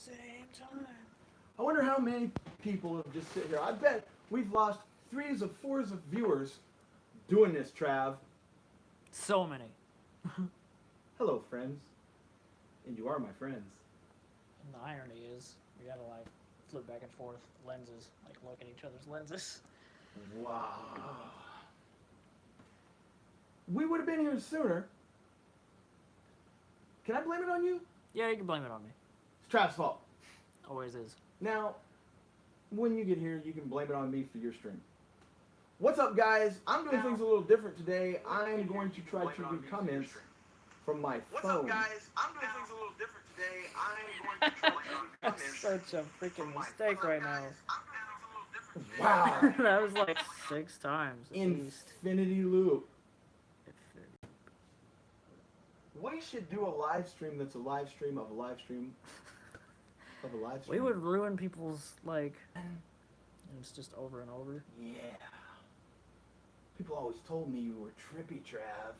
same time. I wonder how many people have just sit here. I bet we've lost threes of fours of viewers doing this, Trav. So many. Hello, friends. And you are my friends. And the irony is, we gotta like flip back and forth lenses, like look at each other's lenses. Wow. We would have been here sooner. Can I blame it on you? Yeah, you can blame it on me. It's Trav's fault. Always is. Now, when you get here, you can blame it on me for your stream. What's up, guys? I'm doing things a little different today. I'm going to try to read comments from my phone. What's up, guys? I'm doing things a little different today. I'm going to try to read comments. That's such a freaking mistake right now. Wow. That was like 6 times at least. Infinity loop. We should do a live stream that's a live stream of a live stream of a live stream. We would ruin people's, like, and it's just over and over. Yeah. People always told me you were trippy, Trav.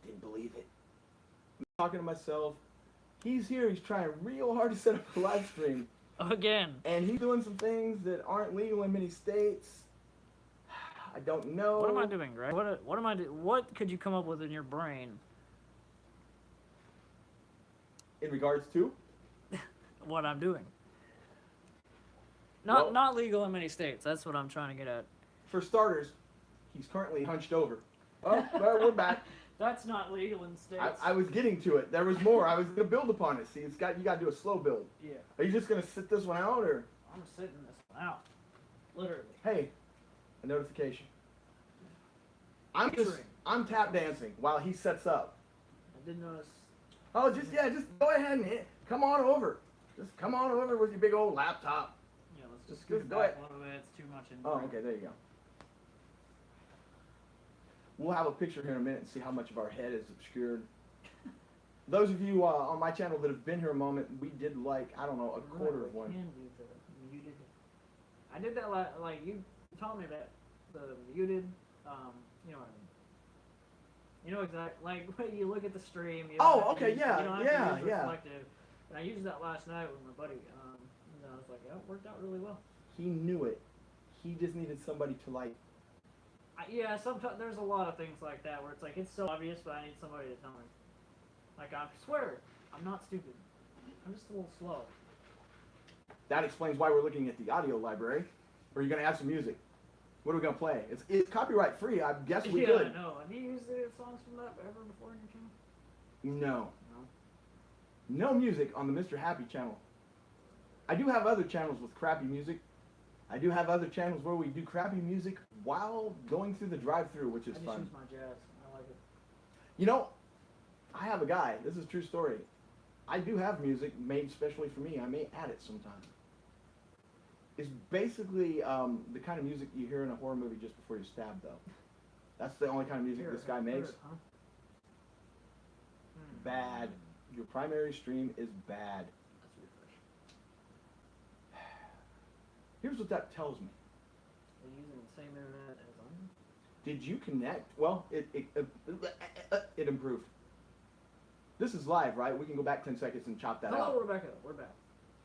Didn't believe it. I'm talking to myself. He's here. He's trying real hard to set up a live stream. Again. And he's doing some things that aren't legal in many states. I don't know. What am I doing, Greg? What am I doing? What could you come up with in your brain? In regards to? What I'm doing. Well, Not legal in many states. That's what I'm trying to get at. For starters, he's currently hunched over. Oh, well, we're back. That's not legal in states. I was getting to it. There was more. I was gonna build upon it. See, you got to do a slow build. Yeah. Are you just gonna sit this one out, or? I'm sitting this one out. Literally. Hey, a notification. I'm tap dancing while he sets up. I didn't notice. Oh, just go ahead and come on over. Just come on over with your big old laptop. Yeah, let's just Just scoot go back ahead. a little bit. It's too much in Oh, okay, there you go. We'll have a picture here in a minute and see how much of our head is obscured. Those of you on my channel that have been here a moment, we did like, I don't know, a quarter of one. Can do the muted. I did that like you told me that the muted. You know what I mean. You know exactly, like when you look at the stream. You don't have to use, you don't have to use reflective. And I used that last night with my buddy. And I was like, yeah, it worked out really well. He knew it. He just needed somebody to like. Yeah, sometimes there's a lot of things like that where it's like it's so obvious, but I need somebody to tell me. Like I swear, I'm not stupid. I'm just a little slow. That explains why we're looking at the audio library. Or are you gonna add some music? What are we gonna play? It's copyright free. I guess we could. Yeah, I know. Have you used the songs from that ever before in your channel? No. No music on the Mr. Happy channel. I do have other channels with crappy music. I do have other channels where we do crappy music while going through the drive-thru, which is I just fun. use my jazz. I like it. You know, I have a guy. This is a true story. I do have music made specially for me. I may add it sometime. It's basically the kind of music you hear in a horror movie just before you're stabbed, though. That's the only kind of music this guy makes. Huh? Bad. Your primary stream is bad. That's refreshing. Here's what that tells me. Are you using the same internet as I am? Did you connect? Well, it improved. This is live, right? We can go back 10 seconds and chop that out. Hello, Rebecca. We're back.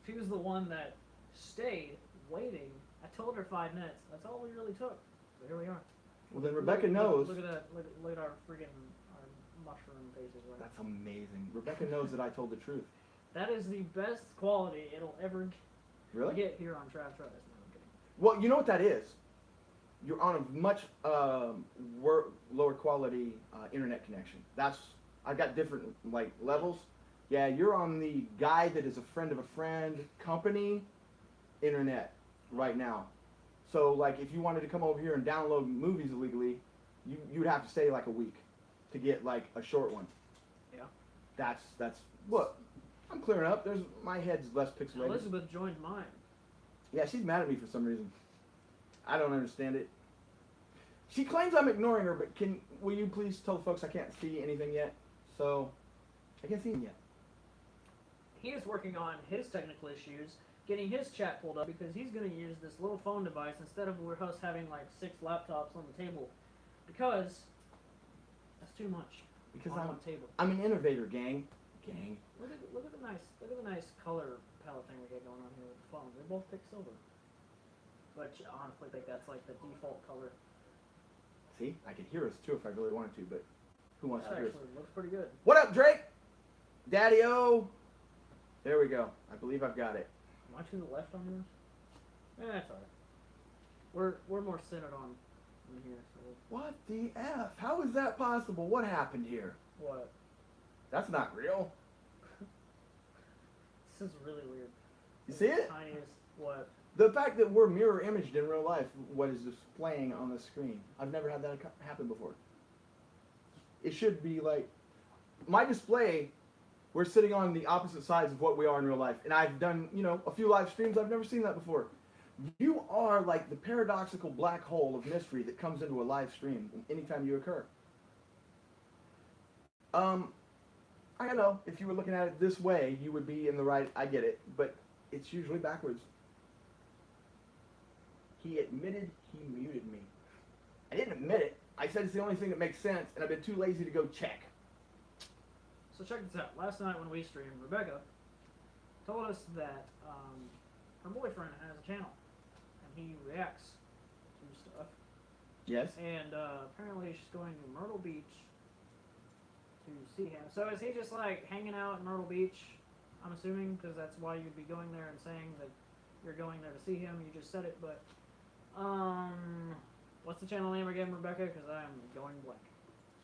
She was the one that stayed waiting. I told her 5 minutes. That's all we really took. So here we are. Well, then Rebecca knows. Look at that. Look at our freaking mushroom faces. Right. That's amazing. Rebecca knows that I told the truth. That is the best quality it'll ever Really? get here on TravTries. No, I'm kidding. Well, you know what that is? You're on a much lower quality internet connection. I've got different like levels. Yeah, you're on the guy that is a friend of a friend company internet right now. So like if you wanted to come over here and download movies illegally, you'd have to stay like a week to get like a short one. Yeah. That's look. I'm clearing up. My head's less pixelated. Elizabeth joined mine. Yeah, she's mad at me for some reason. I don't understand it. She claims I'm ignoring her, but will you please tell the folks I can't see anything yet? So, I can't see him yet. He is working on his technical issues, getting his chat pulled up because he's going to use this little phone device instead of us having like 6 laptops on the table, because that's too much. Because on one table. I'm an innovator, gang. Look at the nice color palette tones. They both pick silver. Which I honestly think that's like the default color. See, I could hear us too if I really wanted to, but who wants That to hear us? actually looks pretty good. What up, Drake? Daddy-O. There we go. I believe I've got it. Am I to the left on yours? Yeah, that's alright. We're more centered on here. So What the F? How is that possible? What happened here? what? That's not real. This is really weird. You see it? Tiniest what? The fact that we're mirror imaged in real life, what is displaying on the screen. I've never had that happen before. It should be like, my display, we're sitting on the opposite sides of what we are in real life. And I've done, you know, a few live streams, I've never seen that before. You are like the paradoxical black hole of mystery that comes into a live stream anytime you occur. I don't know, if you were looking at it this way, you would be in the right, I get it, but it's usually backwards. He admitted he muted me. I didn't admit it. I said it's the only thing that makes sense, and I've been too lazy to go check. So check this out. Last night when we streamed, Rebecca told us that her boyfriend has a channel, and he reacts to stuff. Yes? And apparently she's going to Myrtle Beach to see him. So is he just like hanging out in Myrtle Beach? I'm assuming, because that's why you'd be going there and saying that you're going there to see him. You just said it, but what's the channel name again, Rebecca? Because I'm going blank.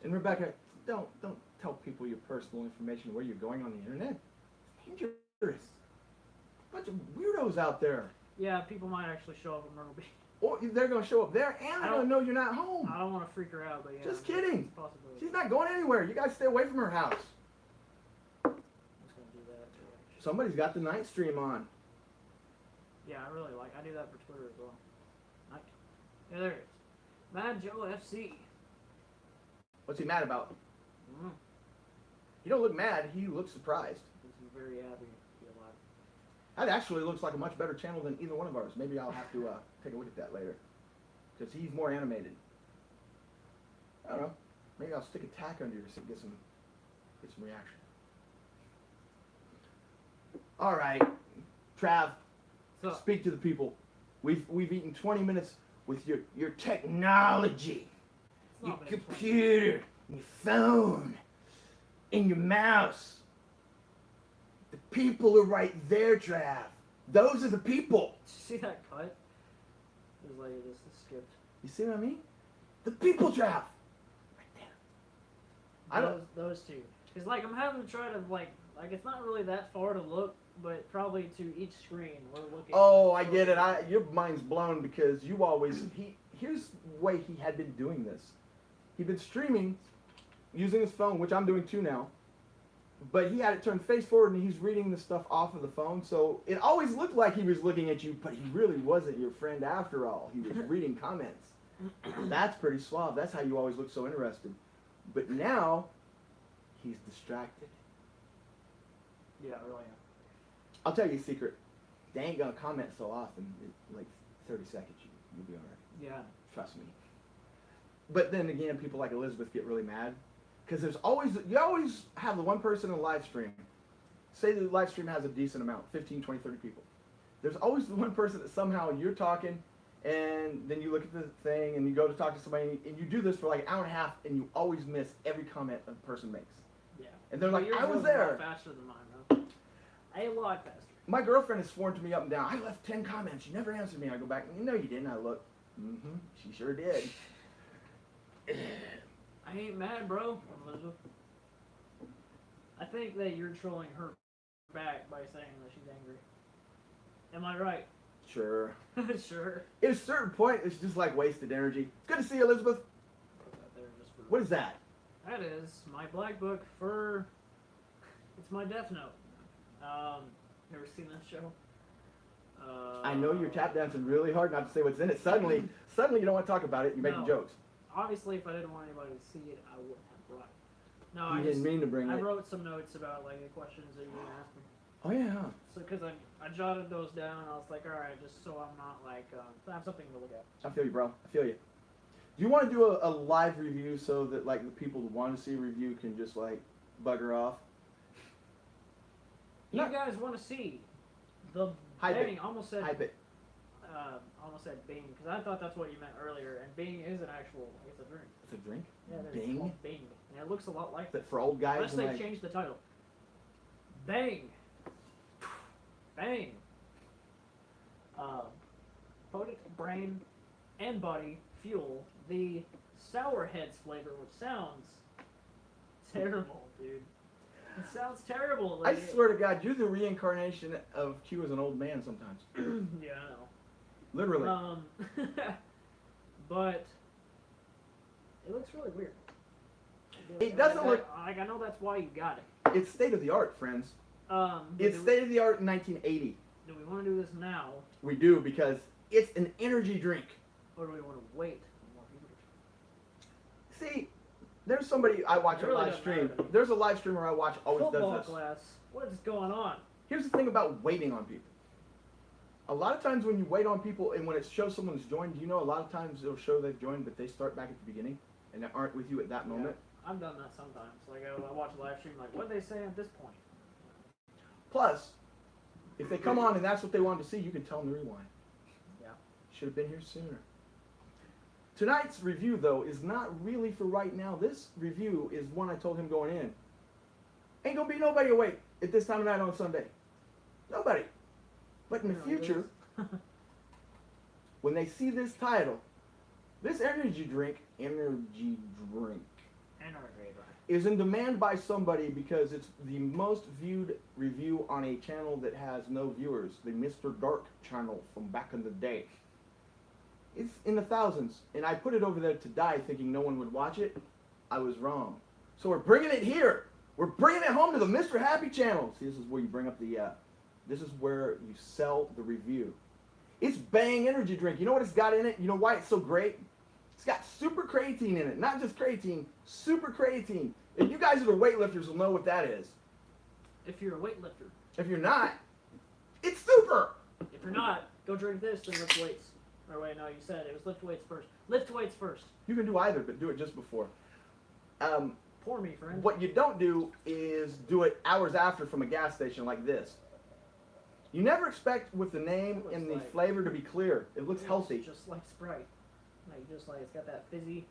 And Rebecca, don't tell people your personal information where you're going on the internet. It's dangerous. Bunch of weirdos out there. Yeah, people might actually show up in Myrtle Beach. Or they're gonna show up there and they're gonna know you're not home. I don't want to freak her out, but yeah. Just kidding. It's a possibility. She's not going anywhere. You guys stay away from her house. I'm just gonna do that too, actually. Somebody's got the night stream on. Yeah, I really like. I do that for Twitter as well. Yeah, there it is. Mad Joe FC. What's he mad about? Mm. He don't look mad. He looks surprised. He's very happy to be alive. That actually looks like a much better channel than either one of ours. Maybe I'll have to take a look at that later. Because he's more animated. I don't know. Maybe I'll stick a tack under yours and get some reaction. All right, Trav, So, speak to the people. We've eaten 20 minutes with your technology, it's your not been 20. computer, your phone, and your mouse. The people are right there, Trav. Those are the people. Did you see that cut? It was like this is skipped. You see what I mean? The people, Trav. Right there. I don't. Those two. Cause like I'm having to try to like it's not really that far to look, but probably to each screen we're looking. Oh, I get it. Your mind's blown because you always. Here's the way he had been doing this. He'd been streaming using his phone, which I'm doing too now. But he had it turned face forward and he's reading the stuff off of the phone. So it always looked like he was looking at you, but he really wasn't your friend after all. He was reading comments. That's pretty suave. That's how you always look so interested. But now, he's distracted. Yeah, I really am. I'll tell you a secret. They ain't gonna comment so often. Like 30 seconds, you'll be alright. Yeah. Trust me. But then again, people like Elizabeth get really mad. Because you always have the one person in a live stream. Say the live stream has a decent amount, 15, 20, 30 people. There's always the one person that somehow you're talking, and then you look at the thing, and you go to talk to somebody, and you do this for like an hour and a half, and you always miss every comment a person makes. Yeah. And they're like, yours I was goes there. A lot faster than mine, though. A lot faster. My girlfriend has sworn to me up and down, I left 10 comments, you never answered me. I go back, no you didn't. I look, she sure did. I ain't mad, bro. Elizabeth. I think that you're trolling her back by saying that she's angry. Am I right? Sure. Sure. At a certain point, it's just like wasted energy. It's good to see you, Elizabeth. Put that there just for What is that? That is my black book for. It's my Death Note. Ever seen that show? I know you're tap dancing really hard not to say what's in it. Suddenly you don't want to talk about it. You're making No. jokes. Obviously, if I didn't want anybody to see it, I wouldn't have brought it. No, You didn't mean to bring I it. wrote some notes about like the questions that you were gonna ask me. Oh yeah. So, because I jotted those down, and I was like, all right, just so I'm not like I have something to look at. I feel you, bro. I feel you. Do you want to do a live review so that like the people who want to see a review can just like bugger off? You No. guys want to see The Hype Bing it. almost said Hype it. almost said Bing because I thought that's what you meant earlier, and Bing is an actual. It's a drink. It's a drink? Yeah, it is. Bing? It's called Bing, and it looks a lot like Is that for old guys? unless and they like, changed the title. Bang. Bang. Potent brain and body fuel. The Sour Heads flavor, which sounds terrible, dude. It sounds terrible. I Like swear to God, you're the reincarnation of Q as an old man sometimes. yeah, I know. Literally. But it looks really weird. It doesn't look- like I know that's why you got it. It's state of the art, friends. But It's do, state of the art in 1980. do we want to do this now, We do because it's an energy drink. or do we want to wait for more people to See, there's somebody I watch It on really live doesn't stream. matter. There's a live streamer I watch always Football does this. class. What is going on? Here's the thing about waiting on people. A lot of times when you wait on people and when it shows someone's joined, you know a lot of times it'll show they've joined, but they start back at the beginning and they aren't with you at that moment. I've done that sometimes. Like I watch a live stream, like what they say at this point. Plus, if they come on and that's what they wanted to see, you can tell them to rewind. Yeah. Should have been here sooner. Tonight's review, though, is not really for right now. This review is one I told him going in. Ain't gonna be nobody awake at this time of night on Sunday. Nobody. But in the future, when they see this title, this energy drink, is in demand by somebody because it's the most viewed review on a channel that has no viewers, the Mr. Dark channel from back in the day. It's in the thousands, and I put it over there to die thinking no one would watch it. I was wrong. So we're bringing it here. We're bringing it home to the Mr. Happy channel. See, this is where you bring up the, this is where you sell the review. It's Bang energy drink. You know what it's got in it? You know why it's so great? It's got super creatine in it. Not just creatine, super creatine. If you guys are the weightlifters will know what that is. If you're a weightlifter. If you're not, it's super. If you're not, go drink this, then lift weights. Or wait, no, you said it was lift weights first. Lift weights first. You can do either, but do it just before. Pour me, friend. What you don't do is do it hours after from a gas station like this. You never expect with the name and the flavor to be clear. It looks healthy. Just like Sprite. Like just like it's got that fizzy.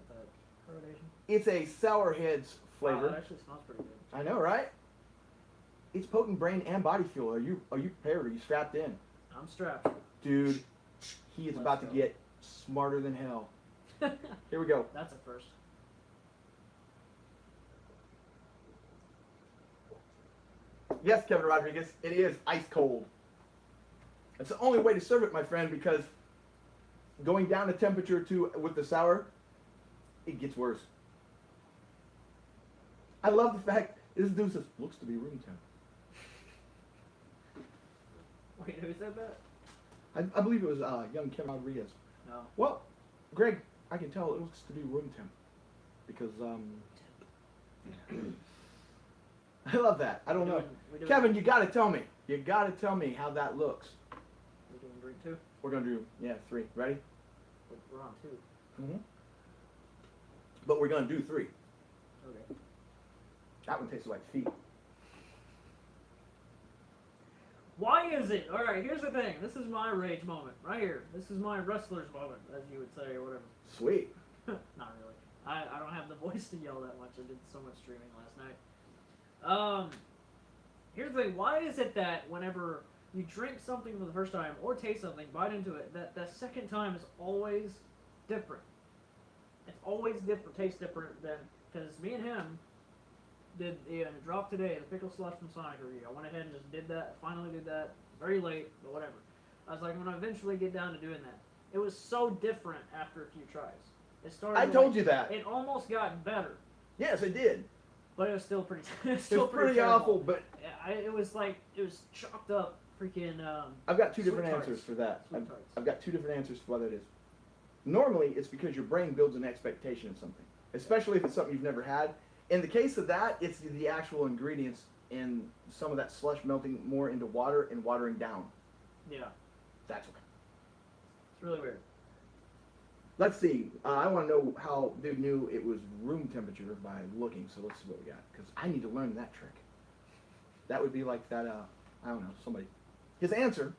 Got that carbonation. It's a Sour Heads Wow, flavor. that actually smells pretty good. I know, right? It's potent brain and body fuel. Are you prepared? Are you strapped in? I'm strapped. Dude, he is Let's about to go. get smarter than hell. Here we go. That's a first. Yes, Kevin Rodriguez, it is ice cold. That's the only way to serve it, my friend, because going down the temperature with the sour, it gets worse. I love the fact this dude says, looks to be room temp. Wait, who said that? I believe it was young Kevin Rodriguez. No. Well, Greg, I can tell it looks to be room temp. Because, I love that. I don't know. Kevin, you gotta tell me. You gotta tell me how that looks. We're doing drink 2? We're gonna do, 3. Ready? We're on 2. Mm-hmm. But we're gonna do 3. Okay. That one tastes like feet. Why is it? Alright, here's the thing. This is my rage moment. Right here. This is my wrestler's moment, as you would say, or whatever. Sweet. Not really. I don't have the voice to yell that much. I did so much streaming last night. Here's the thing. Why is it that whenever you drink something for the first time or taste something, bite into it, that the second time is always different? It's always different, tastes different than, because me and him did the drop today, the pickle slush from Sonic review. I went ahead and just did that, finally did that, very late, but whatever. I was like, I'm going to eventually get down to doing that. It was so different after a few tries. It started. I told you that. It almost got better, Yes, it did. but it was still pretty. It's pretty awful, but It was like it was chopped up, freaking. I've got two Sweet different tarts. answers for that. Sweet tarts. I've got 2 different answers for what that is. Normally, it's because your brain builds an expectation of something, especially if it's something you've never had. In the case of that, it's the actual ingredients and some of that slush melting more into water and watering down. Yeah, That's okay. it's really weird. Let's see. I want to know how dude knew it was room temperature by looking. So let's see what we got. Because I need to learn that trick. That would be like that. I don't know, somebody. His answer,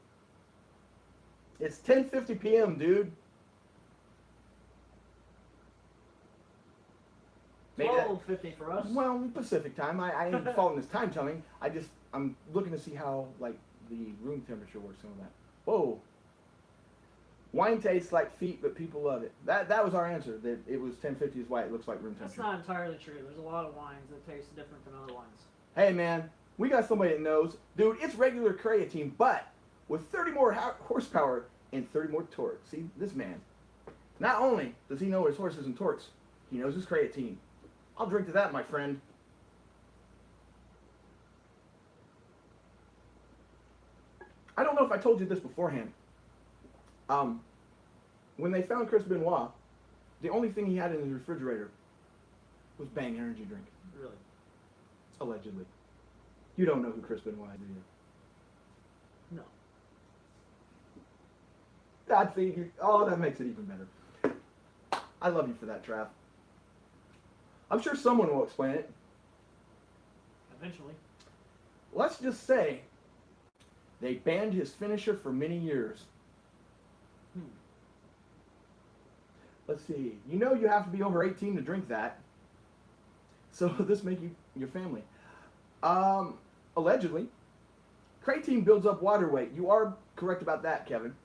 it's 10:50 p.m., dude. Maybe that- 12:50 for us. Well, Pacific time. I ain't following this time telling. I'm looking to see how, like, the room temperature works and all that. Whoa. Wine tastes like feet, but people love it. That was our answer. That it was 10:50 is why it looks like room That's temperature. not entirely true. There's a lot of wines that taste different than other wines. Hey, man, we got somebody that knows. Dude, it's regular creatine, but with 30 more horsepower and 30 more torque. See, this man, not only does he know his horses and torques, he knows his creatine. I'll drink to that, my friend. I don't know if I told you this beforehand. When they found Chris Benoit, the only thing he had in his refrigerator was Bang energy drink. Really? Allegedly. You don't know who Chris Benoit is, do you? No. That makes it even better. I love you for that, Trav. I'm sure someone will explain it. Eventually. Let's just say they banned his finisher for many years. Let's see. You know you have to be over 18 to drink that. So this make you your family. Allegedly, creatine builds up water weight. You are correct about that, Kevin.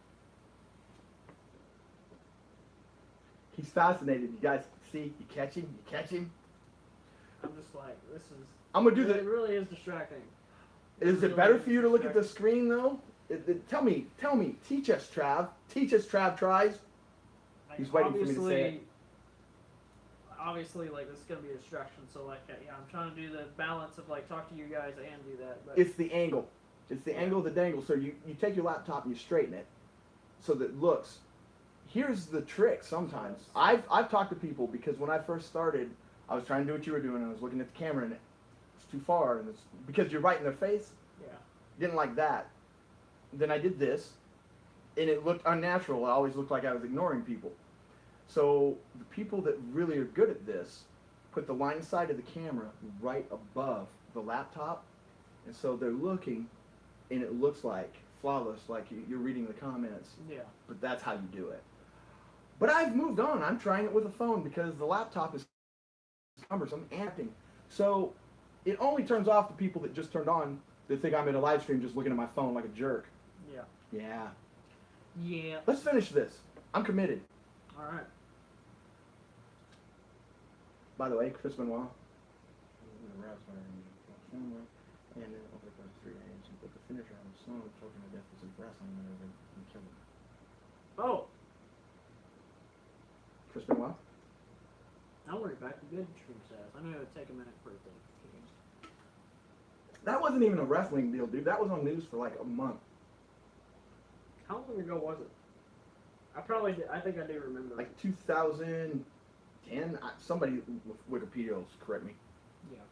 He's fascinated. You guys see? You catch him? You catch him? I'm just like, this is... I'm going to do It really is distracting. Is it better for you to look at the screen, though? Tell me. Teach us, Trav. Teach us, TravTries. He's waiting for me to say it. Obviously, like, this is going to be a distraction, so, like, yeah, I'm trying to do the balance of, like, talk to you guys and do that, but... It's the angle. It's the angle of the dangle. So you take your laptop and you straighten it so that it looks. Here's the trick sometimes. I've talked to people because when I first started, I was trying to do what you were doing. I was looking at the camera and it's too far. And it's, because you're right in their face, Yeah. didn't like that. Then I did this, and it looked unnatural. I always looked like I was ignoring people. So the people that really are good at this put the line side of the camera right above the laptop, and so they're looking, and it looks like flawless, like you're reading the comments. Yeah. But that's how you do it. But I've moved on. I'm trying it with a phone because the laptop is cumbersome and acting. So it only turns off the people that just turned on that think I'm in a live stream just looking at my phone like a jerk. Yeah. Yeah. Yeah. Let's finish this. I'm committed. All right. By the way, Chris Benoit. And then over the course of 3 days, he put the finisher on his son, choking to death with his wrestling maneuver and killed him. Oh, Chris Benoit? I'll worry back to good stream status. I know it would take a minute for it to... That wasn't even a wrestling deal, dude. That was on news for like a month. How long ago was it? I think I do remember. Like 2010. Somebody with Wikipedia will correct me. Yeah.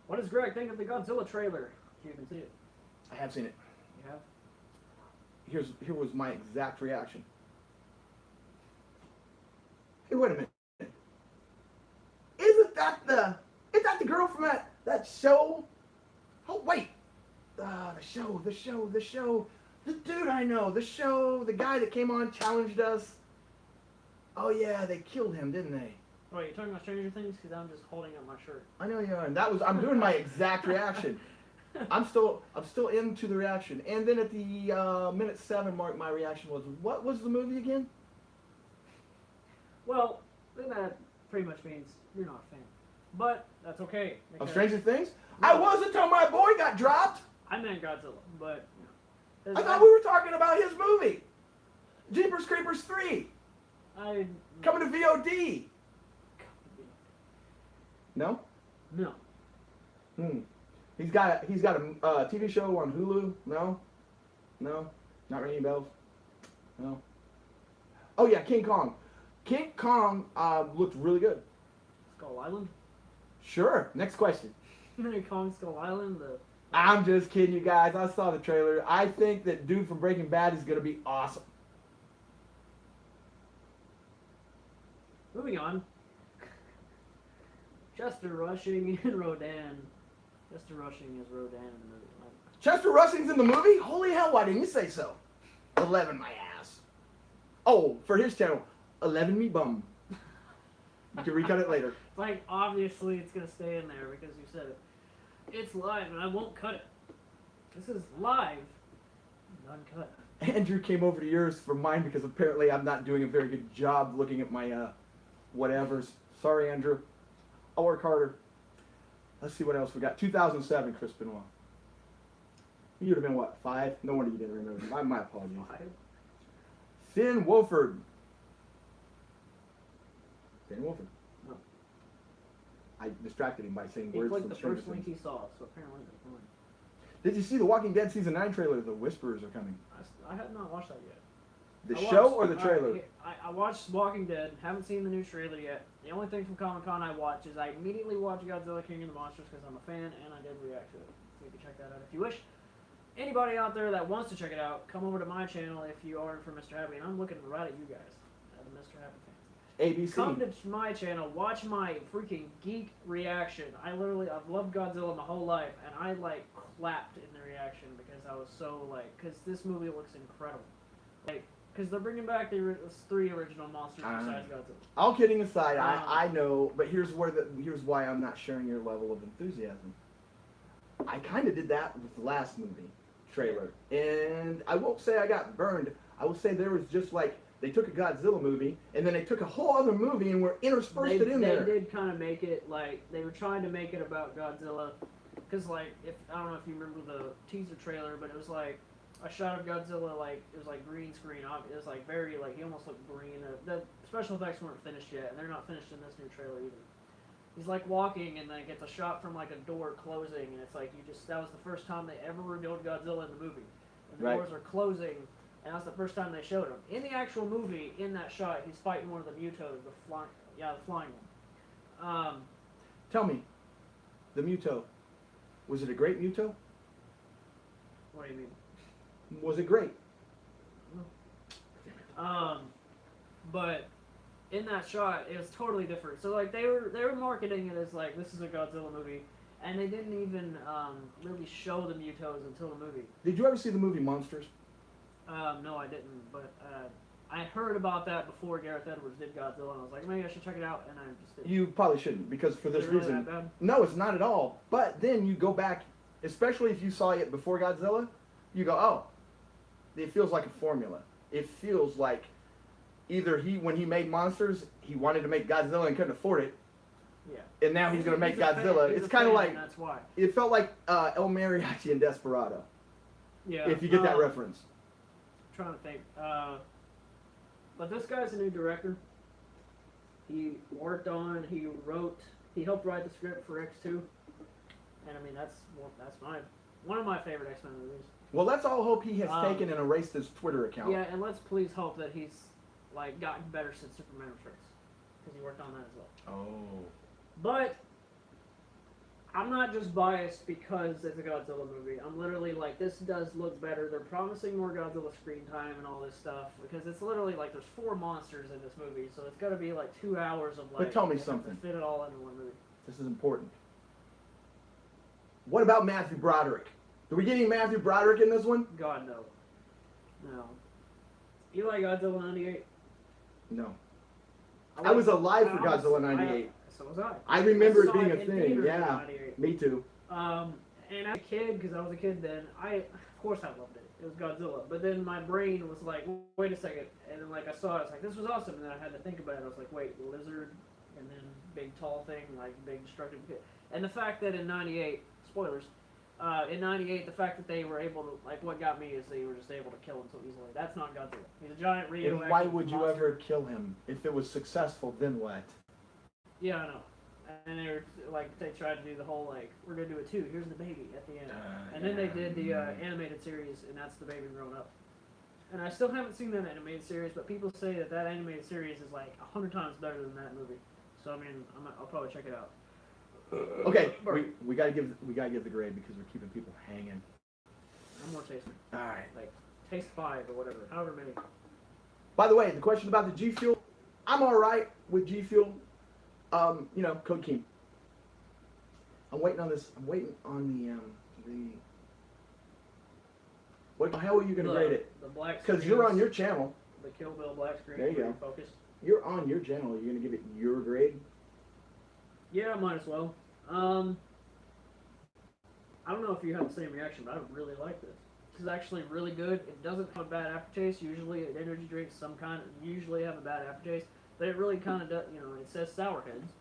What does Greg think of the Godzilla trailer? You can see it. I have seen it. You have? Here was my exact reaction. Hey, wait a minute. Is that the girl from that show? Oh wait. The show. The dude I know, the guy that came on, challenged us. Oh yeah, they killed him, didn't they? Wait, you're talking about Stranger Things? Because I'm just holding up my shirt. I know you are, and I'm doing my exact reaction. I'm still into the reaction. And then at the minute 7 mark, my reaction was, what was the movie again? Well, then that pretty much means you're not a fan. But that's okay. Of Stranger Things? No. I was until my boy got dropped. I meant Godzilla, but... I thought we were talking about his movie. Jeepers Creepers 3. Coming to VOD. No? No. He's got a TV show on Hulu. No? Not ringing bells. No. Oh yeah, King Kong. King Kong looked really good. Skull Island. Sure. Next question. King Kong Skull Island. I'm just kidding, you guys. I saw the trailer. I think that dude from Breaking Bad is gonna be awesome. Moving on. Chester Rushing and Rodan. Chester Rushing is Rodan in the movie. Chester Russing's in the movie? Holy hell, why didn't you say so? 11 my ass. Oh, for his channel, 11 me bum. You can recut it later. Like, obviously it's going to stay in there because you said it. It's live and I won't cut it. This is live. Uncut. Andrew came over to yours for mine because apparently I'm not doing a very good job looking at my whatevers. Sorry, Andrew. I'll work harder. Let's see what else we got. 2007, Chris Benoit. You would have been, what, 5? No wonder you didn't remember. My apologies. 5? Finn Wolford. Finn Wolford. No. I distracted him by saying He words clicked from the Stranger first link Things. he saw, so apparently that's fine. Did you see the Walking Dead Season 9 trailer? The Whisperers are coming. I have not watched that yet. The I show watched- or the trailer? I watched Walking Dead, haven't seen the new trailer yet. The only thing from Comic Con I watch is I immediately watch Godzilla King of the Monsters because I'm a fan and I did react to it. So you can check that out if you wish. Anybody out there that wants to check it out, come over to my channel if you are for Mr. Happy, and I'm looking right at you guys, the Mr. Happy fans. ABC. Come to my channel, watch my freaking geek reaction. I've loved Godzilla my whole life, and I like clapped in the reaction because I was so like, because this movie looks incredible. Like, because they're bringing back the 3 original monsters besides Godzilla. All kidding aside, I know, but here's why I'm not sharing your level of enthusiasm. I kind of did that with the last movie trailer, and I won't say I got burned. I will say there was just like, they took a Godzilla movie, and then they took a whole other movie and were interspersed it in there. They did kind of make it, like, they were trying to make it about Godzilla, because, like, I don't know if you remember the teaser trailer, but it was, like, a shot of Godzilla, like, it was, like, green screen. It was, like, very, like, he almost looked green. The special effects weren't finished yet, and they're not finished in this new trailer either. He's, like, walking, and then it gets a shot from, like, a door closing, and it's, like, that was the first time they ever revealed Godzilla in the movie. And the doors are closing. And that's the first time they showed him. In the actual movie, in that shot, he's fighting one of the Mutos, the flying one. Tell me, the Muto, was it a great Muto? What do you mean? Was it great? But in that shot, it was totally different. So like they were marketing it as like this is a Godzilla movie, and they didn't even really show the Mutos until the movie. Did you ever see the movie Monsters? No, I didn't, but I heard about that before Gareth Edwards did Godzilla, and I was like, maybe I should check it out, and I just didn't. You probably shouldn't, because for this Is it really reason. that bad? No, it's not at all. But then you go back, especially if you saw it before Godzilla, you go, oh, it feels like a formula. It feels like either when he made Monsters, he wanted to make Godzilla and couldn't afford it. Yeah. And now he's going to make a fan. Godzilla. He's It's a kind of fan, like, that's why. it felt like El Mariachi in Desperado. Yeah. If you get that reference. Trying to think. But this guy's a new director. He helped write the script for X2. And I mean, that's one of my favorite X-Men movies. Well, let's all hope he has taken and erased his Twitter account. Yeah, and let's please hope that he's like gotten better since Superman Returns, because he worked on that as well. Oh. But I'm not just biased because it's a Godzilla movie. I'm literally like, this does look better. They're promising more Godzilla screen time and all this stuff, because it's literally like there's 4 monsters in this movie, so it's got to be like 2 hours of like. But tell me to something. fit it all into one movie. This is important. What about Matthew Broderick? Do we get any Matthew Broderick in this one? God, no. No. You like Godzilla 98? No. I was alive for Godzilla 98. So was I. I remember it saw being a in thing, theaters in yeah. 98. Me too. And as a kid, because I was a kid then, of course I loved it. It was Godzilla. But then my brain was like, wait a second. And then like I saw it, it's like, this was awesome. And then I had to think about it. I was like, wait, lizard, and then big tall thing, like big destructive kid. And the fact that in 98, spoilers, in 98, the fact that they were able to, like, what got me is they were just able to kill him so easily. That's not Godzilla. He's a giant radioactive And why would you monster. ever kill him? If it was successful, then what? Yeah, I know. And they were, like, they tried to do the whole, like, we're going to do it too. Here's the baby at the end. And then they did the animated series, and that's the baby grown up. And I still haven't seen that animated series, but people say that that animated series is, like, 100 times better than that movie. So, I mean, I'll probably check it out. Okay, we gotta give the grade because we're keeping people hanging. I'm more tasting. All right. Like, taste 5 or whatever, however many. By the way, the question about the G Fuel, I'm all right with G Fuel. You know, Code King. I'm waiting on this. I'm waiting on the What the hell are you going to grade it? The black screen. Because you're on your channel. The Kill Bill black screen. There you go. Focused. You're on your channel. You're going to give it your grade? Yeah, might as well. I don't know if you have the same reaction, but I really like this. This is actually really good. It doesn't have a bad aftertaste. Usually, an energy drink, usually have a bad aftertaste, but it really kind of does. You know, it says sour heads.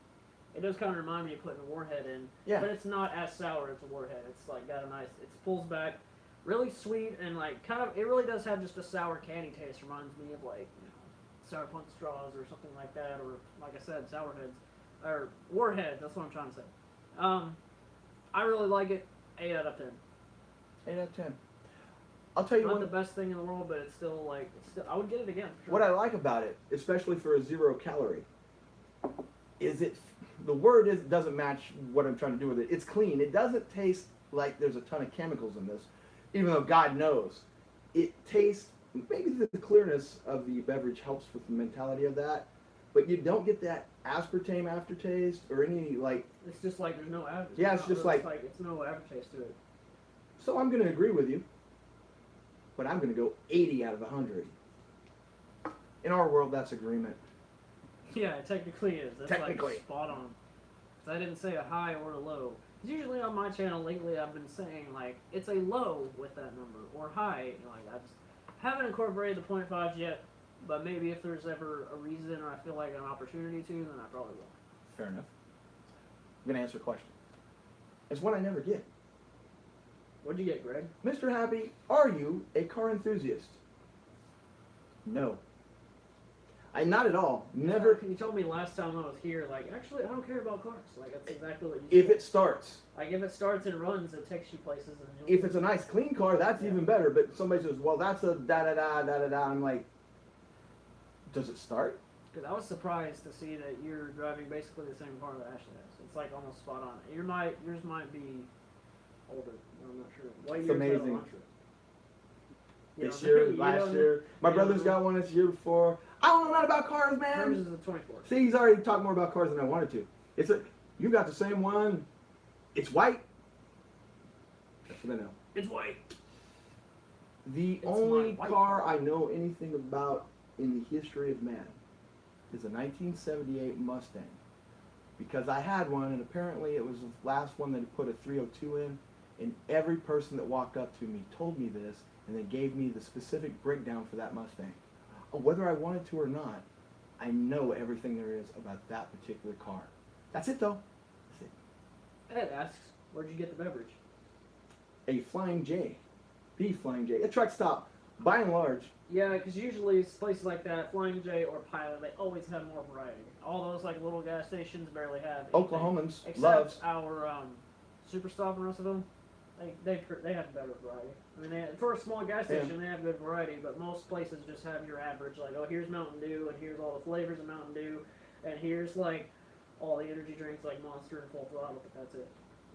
It does kind of remind me of putting a Warhead in, but it's not as sour as a Warhead. It's like got a nice. It pulls back, really sweet and like kind of. It really does have just a sour candy taste. Reminds me of like Sour Punch straws or something like that, or like I said, sour heads or Warhead. That's what I'm trying to say. I really like it. 8 out of 10. 8 out of 10. I'll tell you Not the best thing in the world, but it's still like I would get it again. For sure. What I like about it, especially for a 0 calorie, is the word doesn't match what I'm trying to do with it. It's clean. It doesn't taste like there's a ton of chemicals in this, even though God knows. It tastes, maybe the clearness of the beverage helps with the mentality of that, but you don't get that aspartame aftertaste or any like. It's just like there's no aftertaste. Yeah, it's just like it's no aftertaste to it. So I'm going to agree with you, but I'm going to go 80 out of 100. In our world, that's agreement. Yeah, it technically is. That's technically. Like spot on. I didn't say a high or a low. Usually on my channel lately, I've been saying like it's a low with that number or high. Like I just haven't incorporated the 0.5s yet, but maybe if there's ever a reason or I feel like an opportunity to, then I probably will. Fair enough. I'm going to answer a question. It's one I never get. What'd you get, Greg? Mr. Happy, are you a car enthusiast? No. Not at all. Never. You told me last time I was here, like, actually, I don't care about cars. Like, that's exactly what you said. If it starts. Like, if it starts and runs, it takes you places. And if it's a nice, clean car, that's even better. But somebody says, well, that's a da-da-da, da-da-da. I'm like, does it start? Because I was surprised to see that you're driving basically the same car that Ashley has. It's, like, almost spot on. Yours might be older. I'm not sure. What it's year amazing. This year, last year. My brother's got one this year before. I don't know nothing about cars, man. Hers is a 24. See, he's already talked more about cars than I wanted to. You got the same one. It's white. That's what I know. It's white. The only car I know anything about in the history of man is a 1978 Mustang. Because I had one, and apparently it was the last one that had put a 302 in, and every person that walked up to me told me this, and they gave me the specific breakdown for that Mustang. Whether I wanted to or not, I know everything there is about that particular car. That's it, though. That's it. Ed asks, where'd you get the beverage? A Flying J. The Flying J. A truck stop, by and large. Yeah, because usually places like that, Flying J or Pilot, they always have more variety. All those like little gas stations barely have anything. Oklahomans except loves our Super Stop and the rest of them. They have better variety. I mean, for a small gas station, they have good variety, but most places just have your average, like, oh, here's Mountain Dew, and here's all the flavors of Mountain Dew, and here's, like, all the energy drinks like Monster and Full Throttle, but that's it.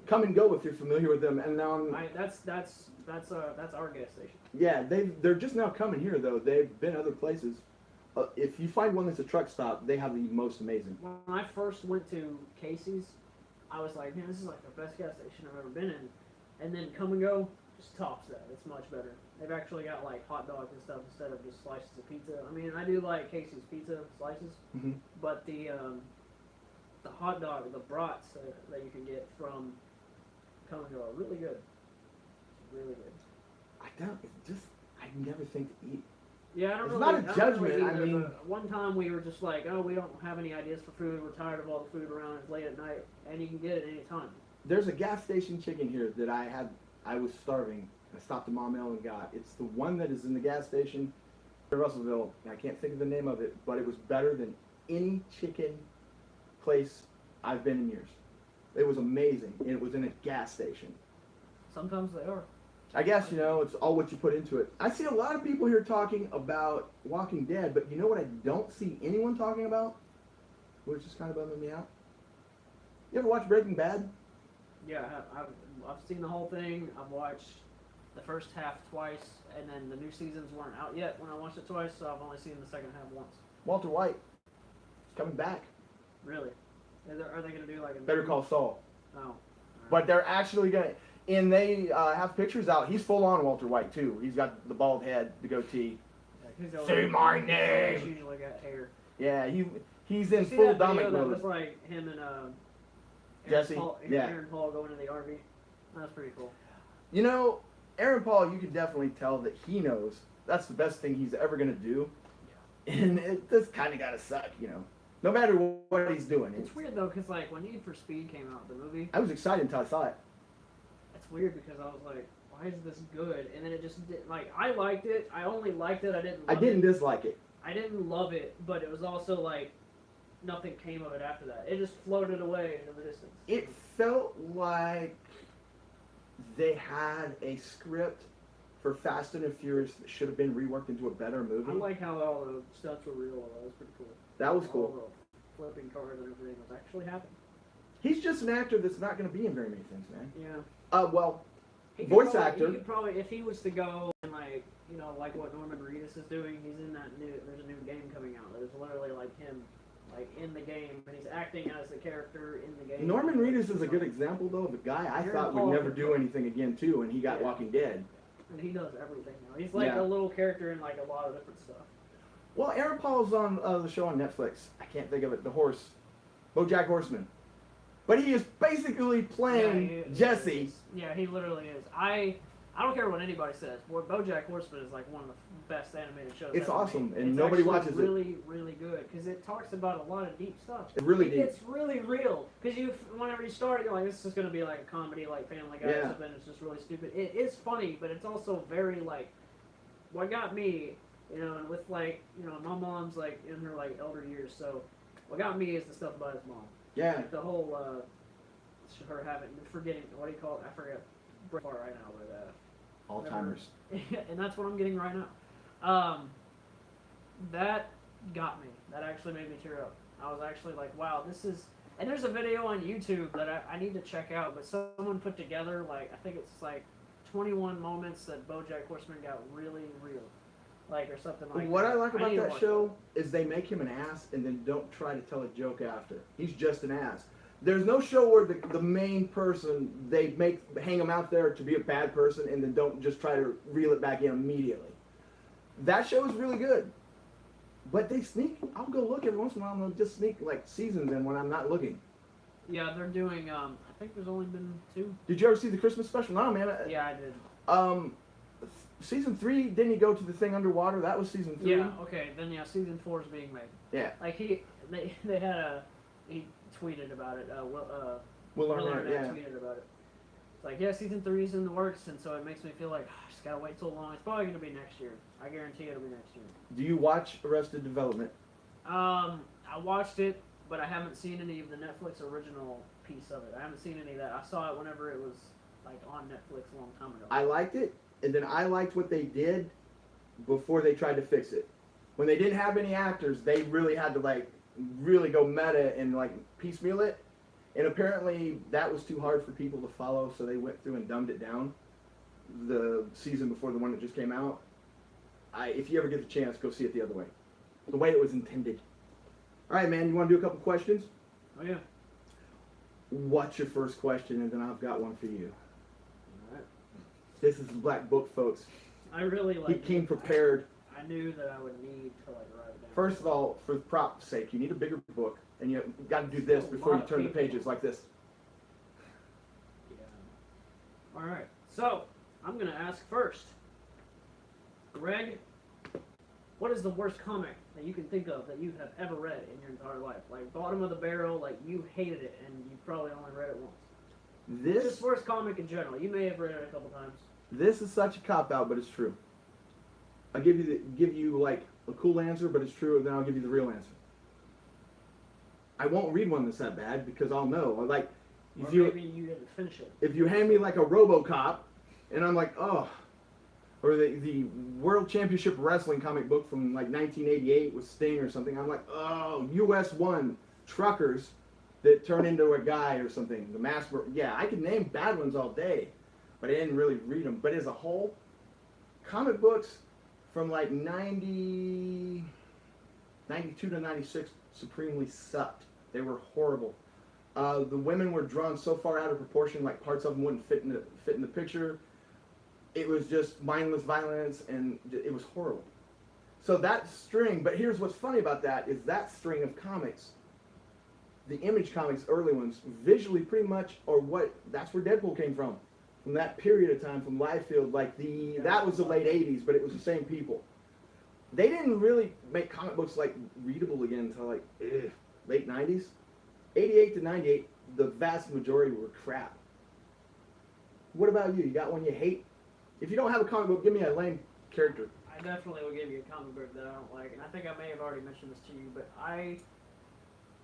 Come and go if you're familiar with them, and now that's our gas station. Yeah, they're just now coming here, though. They've been other places. If you find one that's a truck stop, they have the most amazing. When I first went to Casey's, I was like, man, this is like the best gas station I've ever been in. And then Come and Go just tops that. It's much better. They've actually got like hot dogs and stuff instead of just slices of pizza. I mean, I do like Casey's pizza slices, but the hot dog, the brats that you can get from Come and Go are really good. Really good. I never think to eat. Yeah, I don't it's really. Not a judgment. Really I mean, one time we were just like, oh, we don't have any ideas for food. We're tired of all the food around. It's late at night, and you can get it any time. There's a gas station chicken here that I was starving. I stopped at Mom L and got. It's the one that is in the gas station in Russellville. I can't think of the name of it, but it was better than any chicken place I've been in years. It was amazing, and it was in a gas station. Sometimes they are. I guess, it's all what you put into it. I see a lot of people here talking about Walking Dead, but you know what I don't see anyone talking about? Which is kind of bumming me out. You ever watch Breaking Bad? Yeah, I've seen the whole thing. I've watched the first half twice, and then the new seasons weren't out yet when I watched it twice, so I've only seen the second half once. Walter White is coming back. Really? Are they going to do like a... Better Call Saul. Oh. Right. But they're actually going to... And they have pictures out. He's full on Walter White too. He's got the bald head, the goatee. Yeah, Say my He's name. usually got hair. Yeah, he's in See full that video Dominic that mode. was like him and Jesse? Aaron Paul going in the RV. That's pretty cool. You know, Aaron Paul, you can definitely tell that he knows that's the best thing he's ever gonna do, and it just kind of gotta suck, you know. No matter what he's doing. It's weird though, cause like when Need for Speed came out, the movie, I was excited until I saw it. it's weird because I was like, why is this good? And then it just did, like I liked it. I only liked it. I didn't Dislike it. I didn't love it, but it was also like nothing came of it after that. It just floated away into the distance. It felt like they had a script for Fast and the Furious that should have been reworked into a better movie. I like how all the stunts were real. That was pretty cool. That was All cool. the flipping cars and everything was actually happening. He's just an actor that's not going to be in very many things, man. Yeah. Well, He could voice probably, actor. He could probably, if he was to go and like, you know, like what Norman Reedus is doing, he's in that new. There's a new game coming out. There's literally like him, like in the game, and he's acting as the character in the game. Norman Reedus is a good example, though, of a guy I Aaron thought Paul would never could do play. anything again, too, and he got Yeah. Walking Dead. And he does everything now. He's like Yeah. a little character in like a lot of different stuff. Well, Aaron Paul's on the show on Netflix. I can't think of it. The horse. BoJack Horseman. But he is basically playing Jesse. Yeah, he literally is. I don't care what anybody says. BoJack Horseman is like one of the best animated shows. It's ever awesome, made. and It's nobody actually watches it. really, really good because it talks about a lot of deep stuff. It really deep. It's really real because whenever you start, you're like, this is going to be like a comedy, like Family Guy or Yeah. something. It's just really stupid. It is funny, but it's also very like, what got me, you know, and with like, you know, my mom's like in her like elder years, so what got me is the stuff about his mom. Yeah. Like the whole, her having, forgetting, what do you call it? I forget. Brain fart right now, but Alzheimer's. and that's what I'm getting right now. That got me. That actually made me tear up. I was actually like, wow, this is. And there's a video on YouTube that I need to check out, but someone put together, like, I think it's like 21 moments that BoJack Horseman got really real. Like, or something like What that. I like about need to that watch show is they make him an ass and then don't try to tell a joke after. He's just an ass. There's no show where the main person, they hang him out there to be a bad person and then don't just try to reel it back in immediately. That show is really good. But they sneak, I'll go look every once in a while and they'll just sneak like seasons in when I'm not looking. Yeah, they're doing, I think there's only been 2. Did you ever see the Christmas special? No, man. Yeah, I did. Season 3, didn't he go to the thing underwater? That was season 3. Yeah, okay, then yeah, season 4 is being made. Yeah. Like he tweeted about it. Will Arnett Arnett, yeah. tweeted about it. It's like, yeah, season 3 is in the works, and so it makes me feel like I just gotta wait so long. It's probably gonna be next year. I guarantee it'll be next year. Do you watch Arrested Development? I watched it, but I haven't seen any of the Netflix original piece of it. I haven't seen any of that. I saw it whenever it was like on Netflix a long time ago. I liked it, and then I liked what they did before they tried to fix it. When they didn't have any actors, they really had to like really go meta and like piecemeal it. And apparently that was too hard for people to follow, so they went through and dumbed it down. The season before the one that just came out. If you ever get the chance, go see it the other way. The way it was intended. All right, man, you want to do a couple questions? Oh yeah. What's your first question? And then I've got one for you. All right. This is the Black Book, folks. I really like. He came prepared. I knew that I would need to like write it down. First of all, for the prop's sake, you need a bigger book, and you got to do this before you turn the pages like this. Yeah. All right. So I'm gonna ask first. Greg, what is the worst comic that you can think of that you have ever read in your entire life? Like bottom of the barrel, like you hated it and you probably only read it once. Just worst comic in general. You may have read it a couple times. This is such a cop out, but it's true. I'll give you like a cool answer, but it's true, and then I'll give you the real answer. I won't read one that's that bad because I'll know. Like Or maybe you didn't finish it. if you hand me like a RoboCop, and I'm like, oh, or the World Championship Wrestling comic book from like 1988 with Sting or something, I'm like, oh, US 1 truckers that turn into a guy or something. The Master, yeah, I could name bad ones all day, but I didn't really read them. But as a whole, comic books from like 92 to 96 supremely sucked. They were horrible. The women were drawn so far out of proportion, like parts of them wouldn't fit in the picture. It was just mindless violence, and it was horrible. So that string, but here's what's funny about that, is that string of comics, the Image comics, early ones, visually pretty much, that's where Deadpool came from that period of time, from Liefeld, that was the late 80s, but it was the same people. They didn't really make comic books, readable again until, late 90s. 88 to 98, the vast majority were crap. What about you? You got one you hate? If you don't have a comic book, give me a lame character. I definitely will give you a comic book that I don't like, and I think I may have already mentioned this to you, but I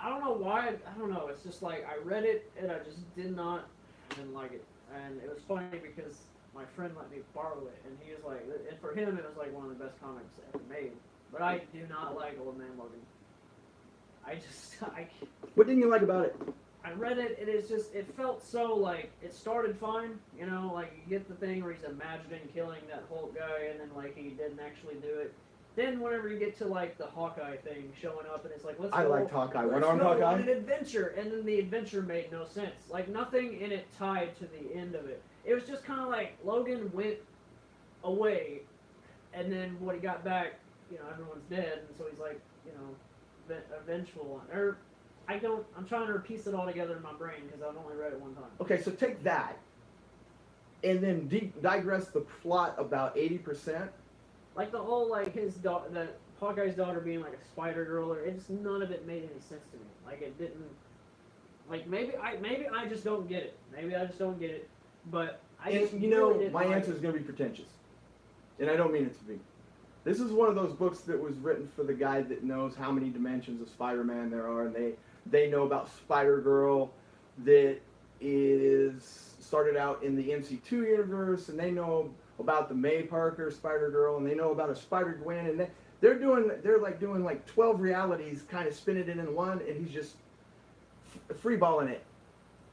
don't know why. I don't know. It's just I read it and I just didn't like it, and it was funny because my friend let me borrow it, and he was like, and for him it was one of the best comics ever made. But I do not like Old Man Logan. What didn't you like about it? I read it, and it felt so, it started fine, you get the thing where he's imagining killing that Hulk guy, and then, he didn't actually do it. Then whenever you get to, the Hawkeye thing showing up, and it's let's go. I liked Hawkeye. Let's One-armed go Hawkeye? on an adventure, and then the adventure made no sense. Nothing in it tied to the end of it. It was just kind of Logan went away, and then when he got back, everyone's dead, and so he's vengeful. I'm trying to piece it all together in my brain because I've only read it one time. Okay, so take that, and then digress the plot about 80%. The whole his daughter, that Hawkeye's daughter being a spider girl, or none of it made any sense to me. It didn't. Maybe I just don't get it. Maybe I just don't get it. But my answer is going to be pretentious, and I don't mean it to be. This is one of those books that was written for the guy that knows how many dimensions of Spider-Man there are, and they know about Spider-Girl that started out in the MC2 universe, and they know about the May Parker Spider-Girl, and they know about a Spider-Gwen, and they're doing 12 realities, kind of spinning it in one, and he's just freeballing it.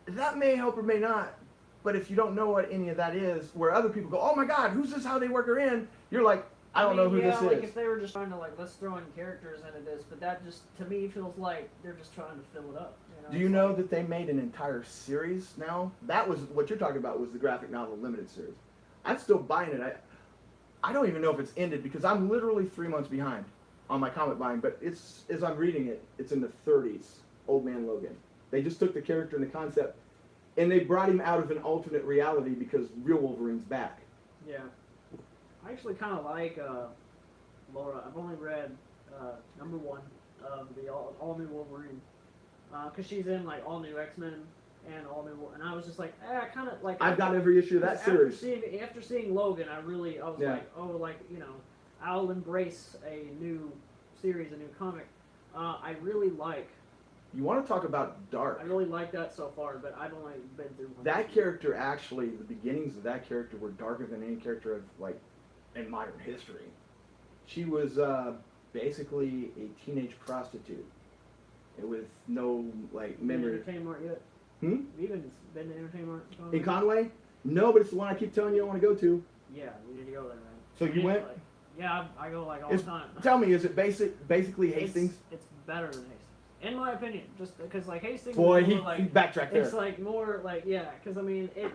That may help or may not, but if you don't know what any of that is, where other people go, oh my God, who's this? How they work her in? You're like, I don't know who this is. If they were just trying to let's throw in characters into this, but that just to me feels like they're just trying to fill it up. Do you know that they made an entire series now? That was what you're talking about, was the graphic novel limited series. I'm still buying it. I don't even know if it's ended because I'm literally 3 months behind on my comic buying, but it's as I'm reading it, it's in the 30s. Old Man Logan. They just took the character and the concept, and they brought him out of an alternate reality because real Wolverine's back. Yeah. I actually kind of like Laura. I've only read number 1 of the all new Wolverine because she's in all new X-Men and all new, and I was just I kind of I've got every issue of that series. After seeing Logan, I was I'll embrace a new series, a new comic. I really like. You want to talk about dark? I really like that so far, but I've only been through one. That character, actually, the beginnings of that character were darker than any character of in modern history. She was basically a teenage prostitute with no memory. Entertainment yet? Hmm? Have you even been to Entertainment? In Conway? No, but it's the one I keep telling you I want to go to. Yeah, we need to go there, man. So you went? Yeah, I go all the time. Tell me, is it basically Hastings? It's better than Hastings, in my opinion. Just because Hastings. Boy, is more he backtracked there. It's more yeah, because I mean, it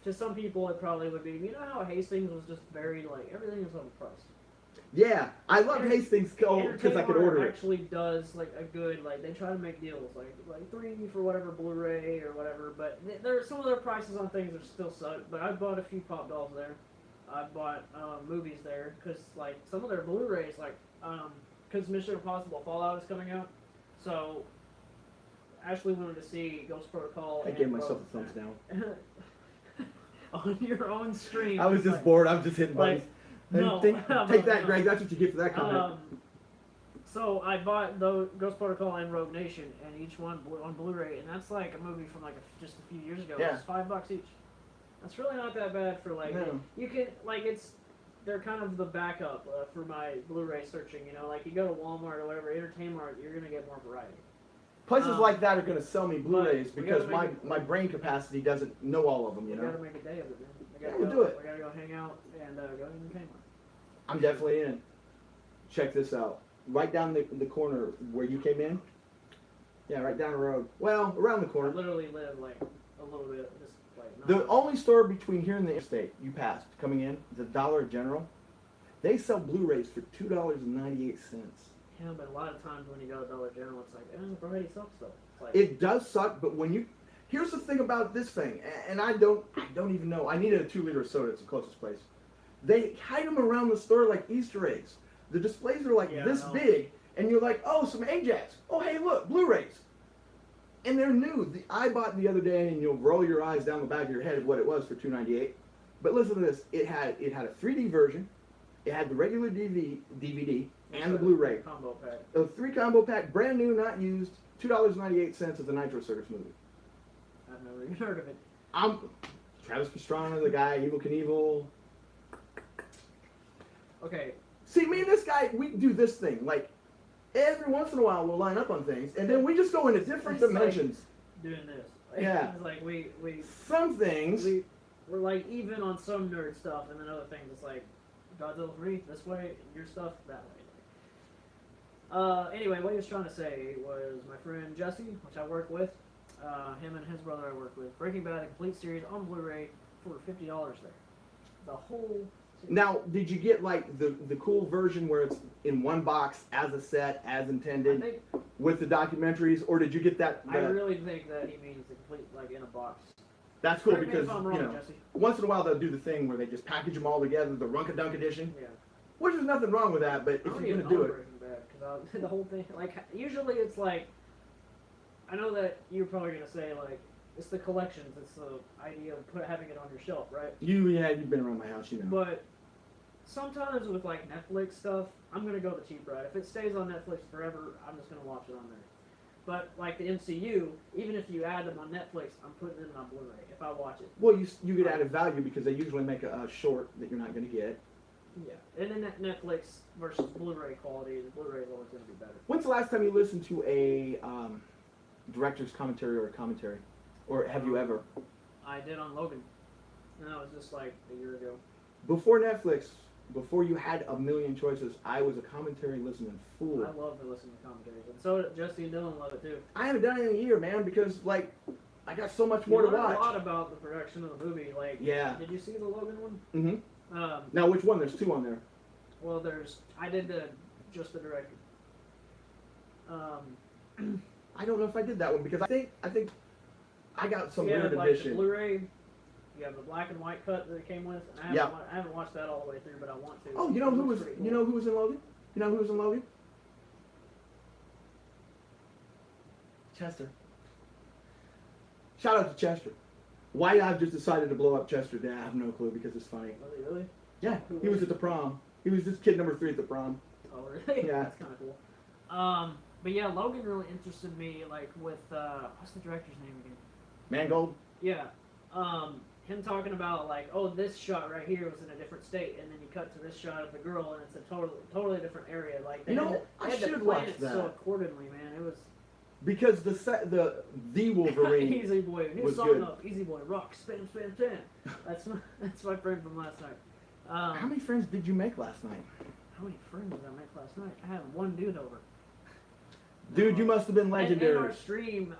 to some people it probably would be. You know how Hastings was just very everything was overpriced. Yeah, I love Hastings because I could order it. Actually does a good they try to make deals like 3 for whatever Blu-ray or whatever, but there some of their prices on things are still suck. But I bought a few pop dolls there. I bought movies there because some of their Blu-rays because Mission Impossible Fallout is coming out, so Ashley wanted to see Ghost Protocol. I gave myself a thumbs down. On your own stream. I was just bored. I was just hitting buttons. No, take that, Greg. That's what you get for that comment. So I bought the Ghost Protocol and Rogue Nation, and each one on Blu-ray, and that's a movie from just a few years ago. Yeah. It's $5 each. That's really not that bad for No. you can they're kind of the backup for my Blu-ray searching. You go to Walmart or whatever, Entertainment, you're gonna get more variety. Places like that are going to sell me Blu-rays we because gotta my brain capacity doesn't know all of them. We gotta make a day of it, man. We'll do it. We gotta go hang out and go to Entertainment. I'm definitely in. Check this out. Right down the corner where you came in, Yeah, right down the road. Well, around the I corner. literally live like a little bit, just like. The only store between here and the interstate you passed coming in is a Dollar General. They sell Blu-rays for $2.98. Yeah, but a lot of times when you go to Dollar General, it's like, the variety sucks though. It's like, It does suck, but when you, here's the thing about this thing, and I don't even know. I needed a 2-liter soda. It's the closest place. They hide them around the store like Easter eggs. The displays are like this big, and you're like, oh, some Ajax. Oh, hey, look, Blu-rays. And they're new. I bought the other day, and you'll roll your eyes down the back of your head at what it was for $2.98. But listen to this. It had a 3D version. It had the regular DVD and the Blu-ray. Combo pack. A 3 combo pack, brand new, not used. $2.98 is the Nitro Circus movie. I've never even heard of it. I'm Travis Pastrana, the guy, Evil Knievel. Okay. See, me and this guy, we do this thing. Like, every once in a while, we'll line up on things, and then we just go into different dimensions. Like doing this. Like, Yeah. It's like we Some things. we're like even on some nerd stuff, and then other things it's like Godzilla 3 this way, your stuff that way. Anyway, what he was trying to say was my friend Jesse, which I work with, him and his brother I work with, Breaking Bad, a complete series on Blu-ray for $50 there. The whole series. Now, did you get like the cool version where it's in one box as a set, as intended, with the documentaries, or did you get that? I really think that he means the complete, like in a box. That's cool Correct me because if I'm wrong, Jesse. once in a while they'll do the thing where they just package them all together, the Runkadunk edition. Yeah. Which is nothing wrong with that, but if you're gonna do it, Breaking Bad, because the whole thing, like, usually it's like, I know that you're probably gonna say like, it's the collections, it's the idea of having it on your shelf, right? you've been around my house, you know. But sometimes with like Netflix stuff, I'm gonna go the cheap route. If it stays on Netflix forever, I'm just gonna watch it on there. But like the MCU, even if you add them on Netflix, I'm putting it on Blu-ray if I watch it. Well, you get added value because they usually make a short that you're not going to get. Yeah, and then that Netflix versus Blu-ray quality, the Blu-ray is always going to be better. When's the last time you listened to a director's commentary or a commentary? Or have you ever? I did on Logan. And that was just like a year ago. Before Netflix, before you had a million choices, I was a commentary listening fool. I love to listen to commentaries. And so did Jesse and Dylan love it too. I haven't done it in a year, man, because, like, I got so much more to learn watch. a lot about the production of the movie. Like, Yeah. Did you see the Logan one? Mm-hmm. Now, which one? There's 2 on there. Well, I did just the director. I don't know if I did that one because I think I got some weird like edition. the Blu-ray. You have the black and white cut that it came with. And I haven't watched that all the way through, but I want to. Oh, you know who was in Logan? You know who was in Logan? Chester. Shout out to Chester. Why I've just decided to blow up Chester, I have no clue because it's funny. Was he really? Yeah, he was at the prom. He was just kid number 3 at the prom. Oh, really? Yeah. That's kind of cool. But yeah, Logan really interested me, like, with, what's the director's name again? Mangold? Yeah. Him talking about, like, oh, this shot right here was in a different state, and then you cut to this shot of the girl, and it's a totally different area. Like, they I had to should plan watch it that. so accordingly, man. It was... Because the Wolverine Easy Boy. New was song good. up. Easy Boy. Rock. Spam, spam, spam. That's my friend from last night. How many friends did you make last night? How many friends did I make last night? I had one dude over. Dude, you must have been legendary. And our stream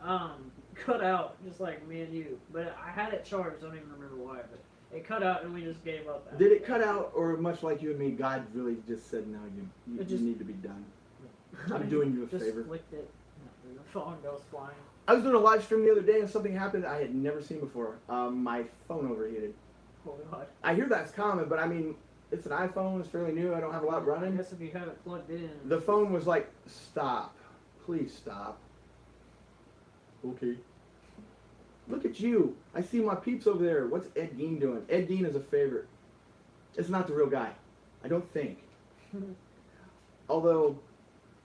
cut out just like me and you. But I had it charged. I don't even remember why. But it cut out and we just gave up. Did it cut out, or much like you and me, God really just said, no, you need to be done. I'm doing you a just favor. Flicked it. And the phone goes flying. I was doing a live stream the other day and something happened I had never seen before. My phone overheated. Oh God. I hear that's common, but I mean, it's an iPhone, it's fairly new, I don't have a lot I running. guess if you have it plugged in. The phone was like, stop. Please stop. Okay. Look at you. I see my peeps over there. What's Ed Gein doing? Ed Gein is a favorite. It's not the real guy. I don't think. Although,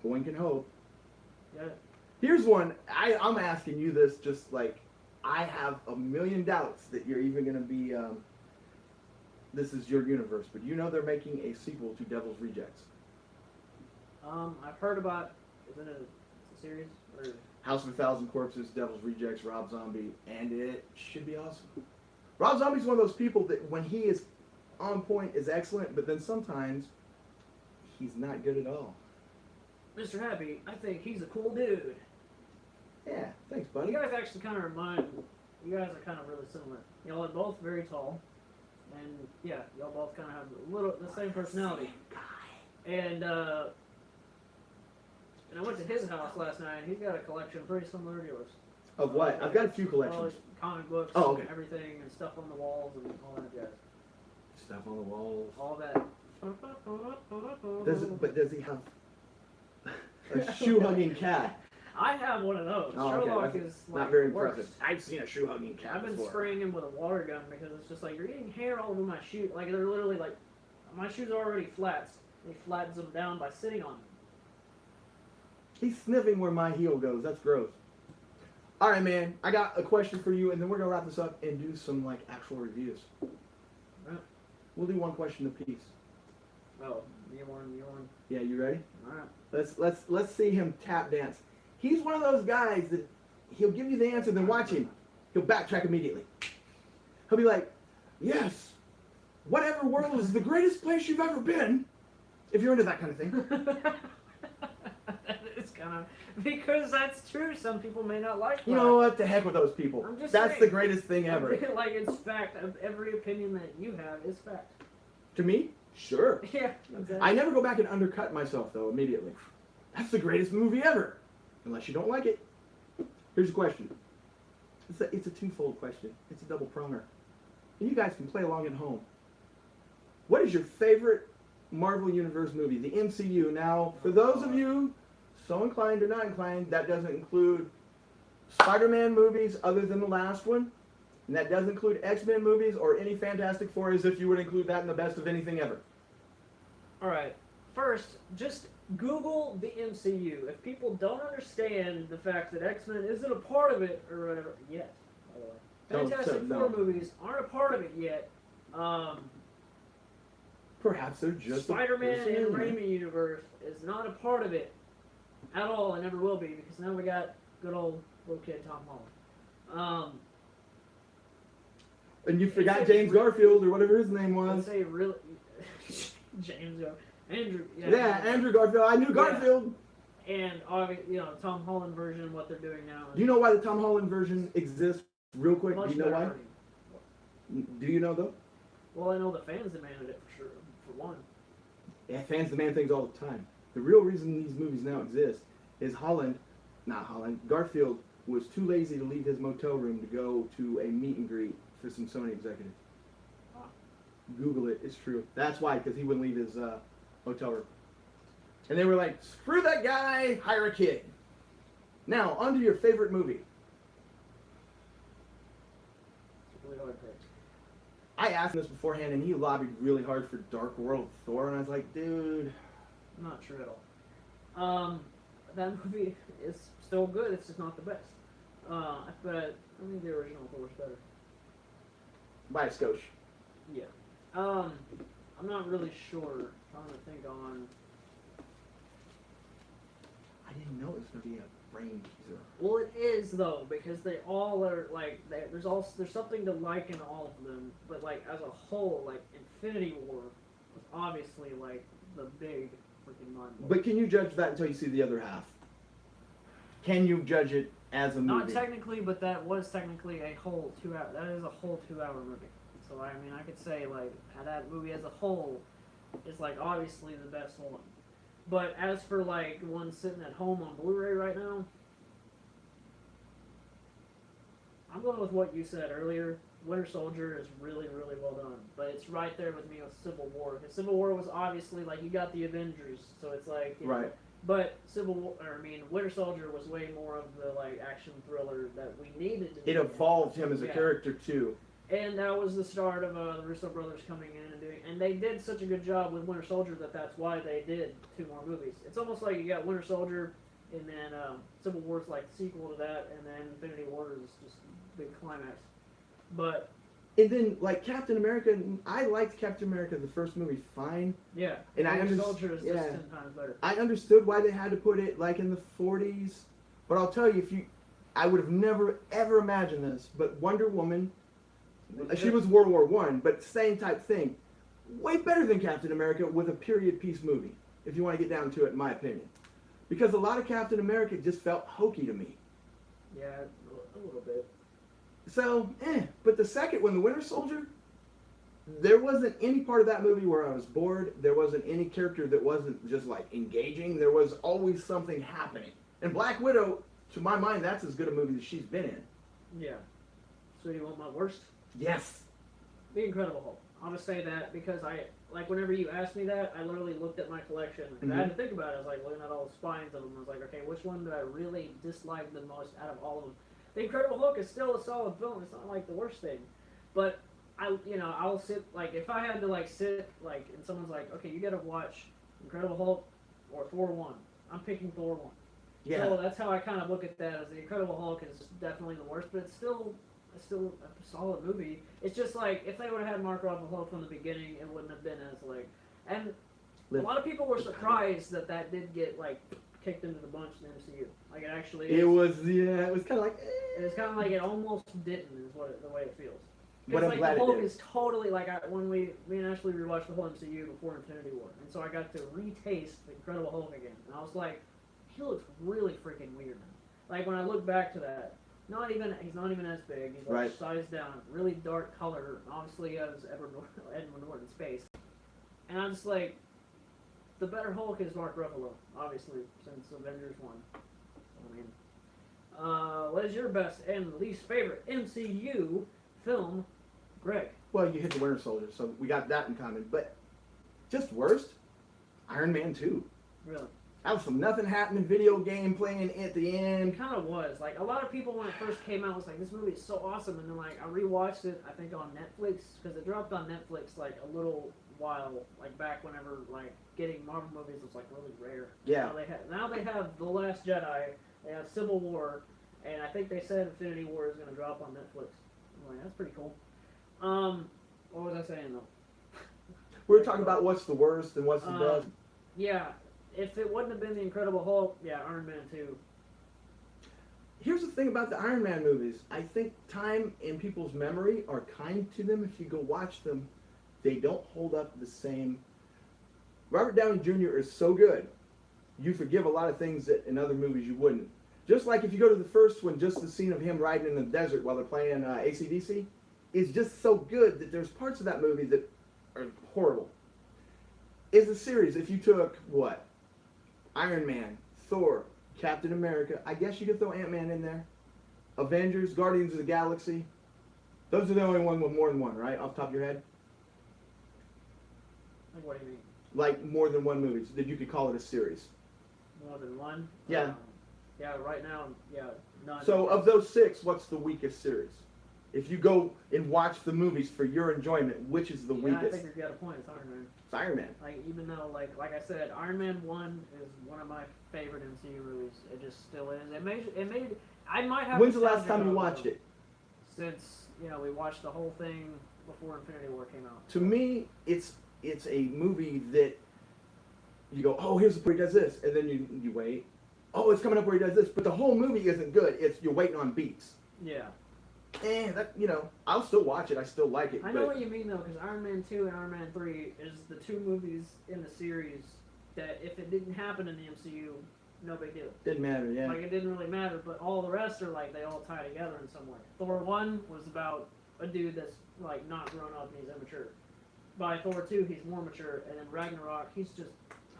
one can hope. Yeah. Here's one. I'm asking you this just like, I have a million doubts that you're even going to be, this is your universe, but you know they're making a sequel to Devil's Rejects. I've heard about, isn't it a series? Or... House of a Thousand Corpses, Devil's Rejects, Rob Zombie, and it should be awesome. Rob Zombie's one of those people that when he is on point is excellent, but then sometimes he's not good at all. Mr. Happy, I think he's a cool dude. Yeah, thanks, You buddy. guys actually kind of remind. You guys are kind of really similar. Y'all are both very tall, and yeah, y'all both kind of have the same personality. And I went to his house last night, and he's got a collection pretty similar to yours. Of what? I've got a few All collections. his comic books, Oh, okay. and everything, and stuff on the walls, and all that jazz. Stuff on the walls. All that. Does he have a shoe-hugging cat? I have one of those. Oh, okay. Sherlock That's is like, not very worst. impressive. I've seen a shoe-hugging cat I've been before. spraying him with a water gun because it's just like you're getting hair all over my shoe. Like they're literally like my shoes are already flats. He flattens them down by sitting on them. He's sniffing where my heel goes. That's gross. All right, man. I got a question for you, and then we're gonna wrap this up and do some like actual reviews. Right. We'll do one question apiece. Oh, you one. Yeah, you ready? All right. Let's see him tap dance. He's one of those guys that he'll give you the answer, then watch him. He'll backtrack immediately. He'll be like, "Yes, whatever world is the greatest place you've ever been." If you're into that kind of thing. That is kind of because that's true. Some people may not like. You know what? The heck with those people. I'm just That's saying. the greatest thing ever. Like it's fact. Every opinion that you have is fact. To me, sure. Yeah. Exactly. I never go back and undercut myself though immediately. That's the greatest movie ever. Unless you don't like it. Here's a question. It's a twofold question. It's a double pronger. And you guys can play along at home. What is your favorite Marvel Universe movie? The MCU. Now, for those of you so inclined or not inclined, that doesn't include Spider-Man movies other than the last one. And that does include X-Men movies or any Fantastic Four, as if you would include that in the best of anything ever. All right. First, just Google the MCU. If people don't understand the fact that X-Men isn't a part of it or whatever yet, by the way, Fantastic Four movies aren't a part of it yet. Perhaps they're just Spider-Man and Raimi universe is not a part of it at all, and never will be, because now we got good old little kid Tom Holland. And you forgot James Garfield or whatever his name I'd was. say really James Andrew. Yeah, Andrew Garfield. I knew Garfield. And obviously, Tom Holland version, what they're doing now. Do you know why the Tom Holland version exists? Real quick, Much do you know better. why? Do you know though? Well, I know the fans demanded it for sure, for one. Yeah, fans demand things all the time. The real reason these movies now exist is Garfield was too lazy to leave his motel room to go to a meet and greet for some Sony executives. Google it, it's true. That's why, because he wouldn't leave his hotel room. And they were like, screw that guy, hire a kid. Now, on to your favorite movie. Really hard pick. I asked him this beforehand, and he lobbied really hard for Dark World Thor, and I was like, dude. Not true at all. That movie is still good, it's just not the best. But I think the original Thor was better. By a skosh. Yeah. I'm not really sure. Trying to think on. I didn't know it was going to be a brain teaser. Well, it is though, because they all are like there's something to like in all of them, but like as a whole, like Infinity War was obviously like the big freaking mind blow. But can you judge that until you see the other half? Can you judge it as a movie? Not technically, but that was technically a whole 2 hour. That is a whole 2 hour movie. So I mean, I could say like that movie as a whole is like obviously the best one. But as for like one sitting at home on Blu-ray right now, I'm going with what you said earlier. Winter Soldier is really, really well done, but it's right there with me with Civil War. Because Civil War was obviously like you got the Avengers, so it's like Right. But Winter Soldier was way more of the like action thriller that we needed. It evolved him as a character too. And that was the start of the Russo brothers coming in and doing, and they did such a good job with Winter Soldier that's why they did 2 more movies. It's almost like you got Winter Soldier, and then Civil War's like the sequel to that, and then Infinity War is just a big climax. But and then like Captain America, I liked Captain America the first movie fine. Yeah, and Winter Soldier is just 10 times better. I understood why they had to put it like in the 40s, but I'll tell you, I would have never ever imagined this. But Wonder Woman. She was World War I, but same type thing. Way better than Captain America with a period piece movie, if you want to get down to it, in my opinion. Because a lot of Captain America just felt hokey to me. Yeah, a little bit. So, but the second one, The Winter Soldier, there wasn't any part of that movie where I was bored. There wasn't any character that wasn't just like engaging. There was always something happening. And Black Widow, to my mind, that's as good a movie as she's been in. Yeah. So you want my worst? Yes. The Incredible Hulk. I'll just say that because whenever you asked me that, I literally looked at my collection. And I had to think about it. I was like looking at all the spines of them. I was like, okay, which one did I really dislike the most out of all of them? The Incredible Hulk is still a solid film. It's not like the worst thing. But I'll sit, like, if I had to, like, sit, like, and someone's like, okay, you gotta watch Incredible Hulk or Thor 1. I'm picking Thor 1. Yeah. So that's how I kind of look at that, as the Incredible Hulk is definitely the worst, but it's still a solid movie. It's just like, if they would have had Mark Ruffalo from the beginning, it wouldn't have been as, like, and a lot of people were surprised that did get, like, kicked into the bunch in the MCU. Like, it actually is. It was kind of like, It's kind of like it almost didn't, is the way it feels. But Because I'm like glad the it Hulk did. is totally like me and Ashley rewatched the whole MCU before Infinity War, and so I got to retaste the Incredible Hulk again, and I was like, he looks really freaking weird now. Like when I look back to that, he's not even as big. He's like Right. sized down, really dark color. Obviously, he has Edward Norton's face, and I'm just like, the better Hulk is Mark Ruffalo, obviously, since Avengers 1. I mean, what is your best and least favorite MCU film? Greg. well, you hit The Winter Soldier, so we got that in common. But just worst, Iron Man 2. Really? That was some nothing happening video game playing at the It end. kind of was. Like, a lot of people, when it first came out, was like, this movie is so awesome. And then, like, I rewatched it, I think, on Netflix, because it dropped on Netflix, like, a little while, like, back whenever, like, getting Marvel movies was, like, really rare. Yeah. Now they have The Last Jedi, they have Civil War, and I think they said Infinity War is going to drop on Netflix. I'm like, that's pretty cool. What was I saying, though? We were talking about what's the worst and what's the best. Yeah, if it wouldn't have been The Incredible Hulk, yeah, Iron Man 2. Here's the thing about the Iron Man movies. I think time and people's memory are kind to them. If you go watch them, they don't hold up the same. Robert Downey Jr. is so good. You forgive a lot of things that in other movies you wouldn't. Just like if you go to the first one, just the scene of him riding in the desert while they're playing AC/DC is just so good that there's parts of that movie that are horrible. Is a series, if you took, what? Iron Man, Thor, Captain America, I guess you could throw Ant-Man in there. Avengers, Guardians of the Galaxy. Those are the only one with more than one, right? Off the top of your head? Like, what do you mean? Like more than one movie, so that you could call it a series. More than one? Yeah. Yeah, right now, yeah, none. So of those 6, what's the weakest series? If you go and watch the movies for your enjoyment, which is the I weakest? think you've got a point. It's Iron Man. It's Iron Man. Like, even though, like I said, Iron Man 1 is one of my favorite MCU movies. It just still is. I might have. When's the last time you watched it? Since, we watched the whole thing before Infinity War came out. To me, it's a movie that you go, oh, here's where he does this, and then you wait. Oh, it's coming up where he does this, but the whole movie isn't good. It's you're waiting on beats. Yeah. I'll still watch it. I still like it. I know what you mean, though, because Iron Man 2 and Iron Man 3 is the 2 movies in the series that if it didn't happen in the MCU, no big deal. Didn't matter, yeah. Like, it didn't really matter, but all the rest are, like, they all tie together in some way. Thor 1 was about a dude that's, like, not grown up and he's immature. By Thor 2, he's more mature, and then Ragnarok, he's just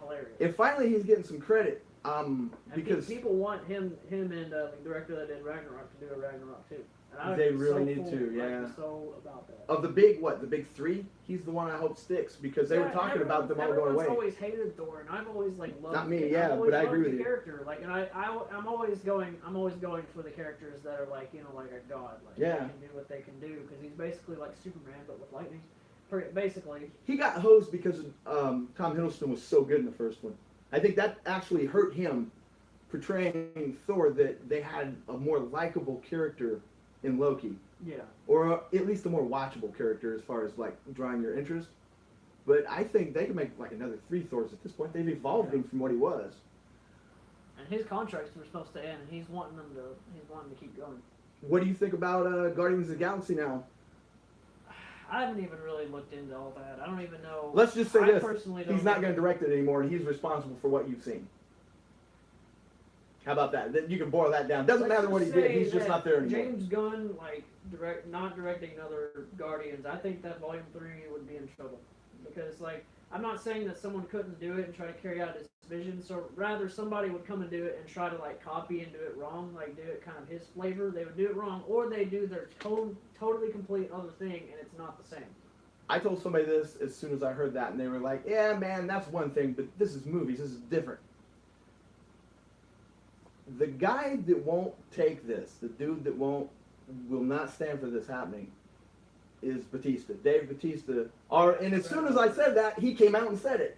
hilarious. If finally he's getting some credit, And because people want him and the director that did Ragnarok to do a Ragnarok too. And they I'm really so need full, to, yeah. like, so about that. of the big 3, he's the one I hope sticks because they were talking about them all going away. Everyone's always hated Thor, and I've always like loved. Not me, I've yeah, always but I loved agree with the you. character, like, and I'm always going for the characters that are like like a god, like Yeah. they can do what they can do because he's basically like Superman but with lightning. Basically. He got hosed because Tom Hiddleston was so good in the first one. I think that actually hurt him portraying Thor, that they had a more likable character in Loki. Yeah. Or at least a more watchable character as far as like drawing your interest. But I think they could make like another 3 Thors at this point. They've evolved him from what he was. And his contracts were supposed to end, and he's wanting to keep going. What do you think about Guardians of the Galaxy now? I haven't even really looked into all that. I don't even know. Let's just say I this. personally don't He's not know. going to direct it anymore, and he's responsible for what you've seen. How about that? Then you can boil that down. Doesn't matter what he did. He's just not there anymore. James Gunn, like, not directing another Guardians, I think that Volume 3 would be in trouble. Because, like, I'm not saying that someone couldn't do it and try to carry out his vision, so rather somebody would come and do it and try to, like, copy and do it wrong, like, do it kind of his flavor. They would do it wrong, or they do their totally complete other thing, and it's not the same. I told somebody this as soon as I heard that, and they were like, yeah, man, that's one thing, but this is movies. This is different. The guy that won't take this, the dude that will not stand for this happening, is Bautista. Dave Bautista. And as soon as I said that, he came out and said it.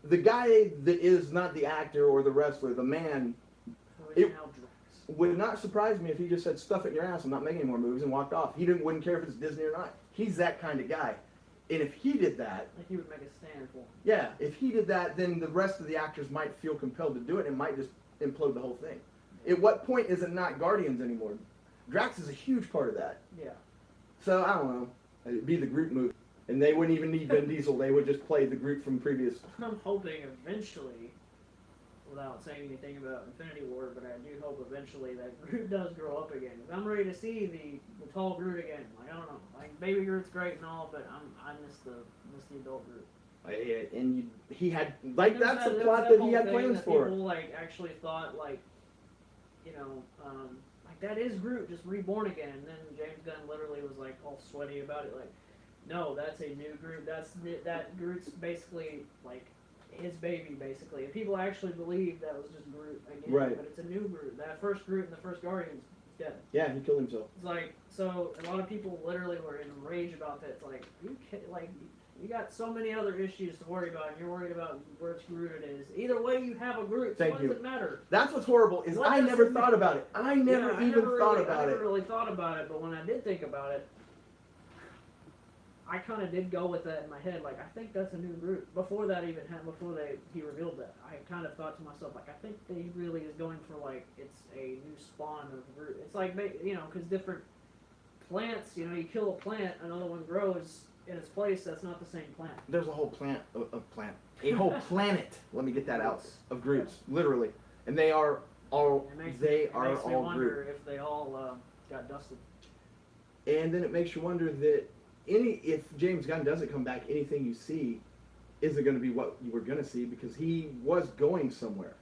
The guy that is not the actor or the wrestler, the man, it would not surprise me if he just said, stuff it in your ass, I'm not making any more movies, and walked off. He wouldn't care if it's Disney or not. He's that kind of guy. And if he did that... Like he would make a stand for him. Yeah, if he did that, then the rest of the actors might feel compelled to do it, and it might just implode the whole thing. At what point is it not Guardians anymore? Drax is a huge part of that. Yeah. So, I don't know. It'd be the Groot movie. And they wouldn't even need Vin Diesel. They would just play the Groot from previous... I'm hoping eventually, without saying anything about Infinity War, but I do hope eventually that Groot does grow up again. I'm ready to see the tall Groot again. Like, I don't know. Like, Baby Groot's great and all, but I miss the adult Groot. And he had... Like, that's a plot that he had plans for. People, like, actually thought, like, you know, like, that is Groot just reborn again. And then James Gunn literally was, like, all sweaty about it. Like, no, that's a new Groot. That Groot's basically, like, his baby, basically. And people actually believe that was just Groot again. Right. But it's a new Groot. That first Groot in the first Guardians is dead. Yeah, he killed himself. It's like, so a lot of people literally were enraged about that. It's like, you got so many other issues to worry about, and you're worried about which Groot it is. Either way, you have a Groot. So what does it matter? That's what's horrible, is I never thought about it. I never thought about it. I never really thought about it, but when I did think about it, I kind of did go with that in my head. Like, I think that's a new Groot. Before that even happened, he revealed that, I kind of thought to myself, like, I think that he really is going for, like, it's a new spawn of Groot. It's like, you know, because different plants, you know, you kill a plant, another one grows in its place. That's not the same plant. There's a whole a whole planet, let me get that out, of Groots, literally. And they are all It makes me wonder Groot. if they all got dusted. And then it makes you wonder that if James Gunn doesn't come back, anything you see isn't going to be what you were going to see, because he was going somewhere.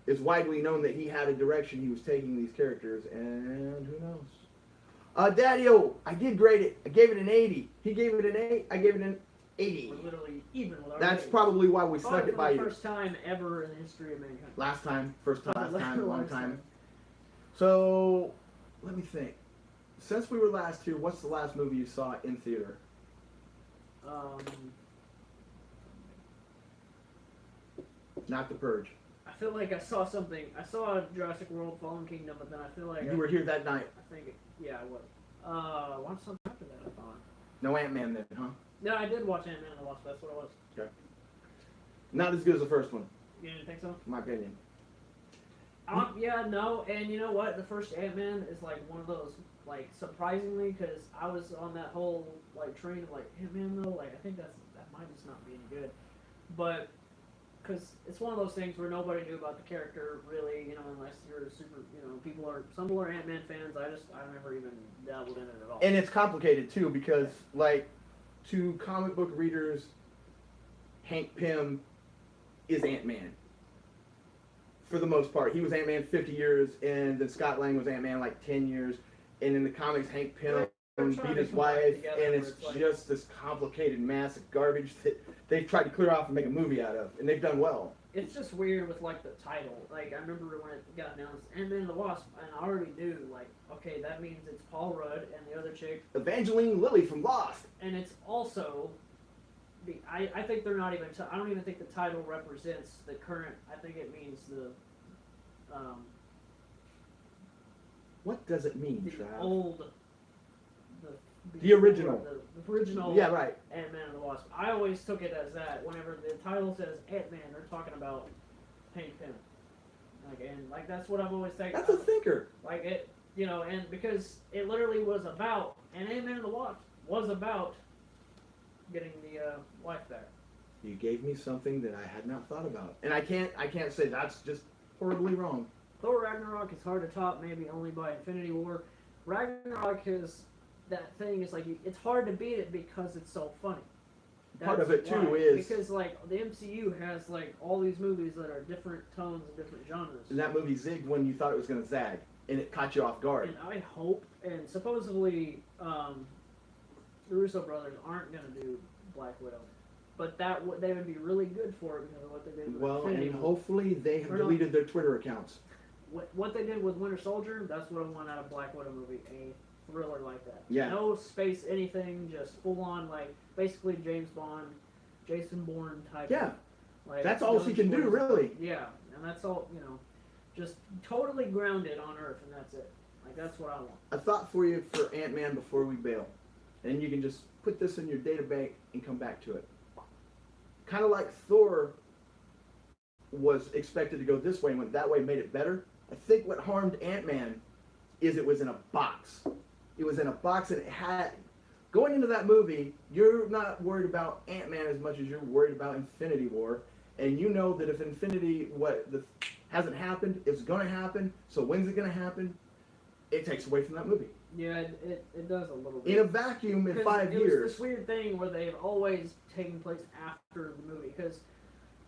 It's widely known that he had a direction he was taking these characters, and who knows? Daddy-O, I did grade it. I gave it an 80. He gave it an 8. I gave it an 80. We're literally even with our That's ratings. probably why we snuck it by you. First time ever in the history of mankind. Last time, long Last time. So, let me think. Since we were last here, what's the last movie you saw in theater? Not The Purge. I feel like I saw something. I saw Jurassic World: Fallen Kingdom, but then I feel like You were here that night. I think, yeah, I was. What's something after that? I thought. No Ant-Man then, huh? No, I did watch Ant-Man and the Wasp. That's what it was. Okay. Not as good as the first one, You didn't think so? in my opinion. Yeah, no, and you know what? The first Ant-Man is like one of those, like, surprisingly, because I was on that whole, like, train of, like, Ant-Man, though, like, I think that might just not be any good. But, because it's one of those things where nobody knew about the character, really, you know, unless you're super, you know, some people are Ant-Man fans. I never even dabbled in it at all. And it's complicated, too, because, like, to comic book readers, Hank Pym is Ant-Man. For the most part. He was Ant-Man 50 years, and then Scott Lang was Ant-Man like 10 years. And in the comics, Hank Pym beat his wife, and it's just this complicated mass of garbage that they've tried to clear off and make a movie out of, and they've done well. It's just weird with, like, the title. Like, I remember when it got announced, Ant-Man and the Wasp, and I already knew, like, okay, that means it's Paul Rudd and the other chick. Evangeline Lilly from Lost. And it's also... I think they're not even... I don't even think the title represents the current... I think it means the... What does it mean, Trav? Old... The original. The original... Yeah, right. Ant-Man and the Wasp. I always took it as that. Whenever the title says Ant-Man, they're talking about Hank Pym. Like, and, like, that's what I've always taken. That's a thinker. Like, it... You know, and because it literally was about... And Ant-Man and the Wasp was about... getting the wife back. You gave me something that I had not thought about, and I can't say that's just horribly wrong. Thor Ragnarok is hard to top, maybe only by Infinity War. Ragnarok is that thing. It's like it's hard to beat it because it's so funny. Part of it too why. is because like the MCU has like all these movies that are different tones and different genres. and that movie zigged when you thought it was going to zag, and it caught you off guard. And I hope, and supposedly the Russo brothers aren't going to do Black Widow, but they would be really good for it because of what they did with Well, Infinity and War. hopefully they have deleted their Twitter accounts. What they did with Winter Soldier, that's what I want out of Black Widow movie, a thriller like that. Yeah. No space anything, just full on like basically James Bond, Jason Bourne type. Yeah. Like, That's all she can do, really. Yeah, and that's all, just totally grounded on Earth, and that's it. Like, that's what I want. A thought for you for Ant-Man before we bail. And you can just put this in your data bank and come back to it. Kind of like Thor was expected to go this way and went that way, made it better. I think what harmed Ant-Man is it was in a box. It was in a box and it had... Going into that movie, you're not worried about Ant-Man as much as you're worried about Infinity War. And you know that if hasn't happened, it's going to happen. So when's it going to happen? It takes away from that movie. Yeah, it does a little bit. In a vacuum in 5 years. It was this weird thing where they've always taken place after the movie. Because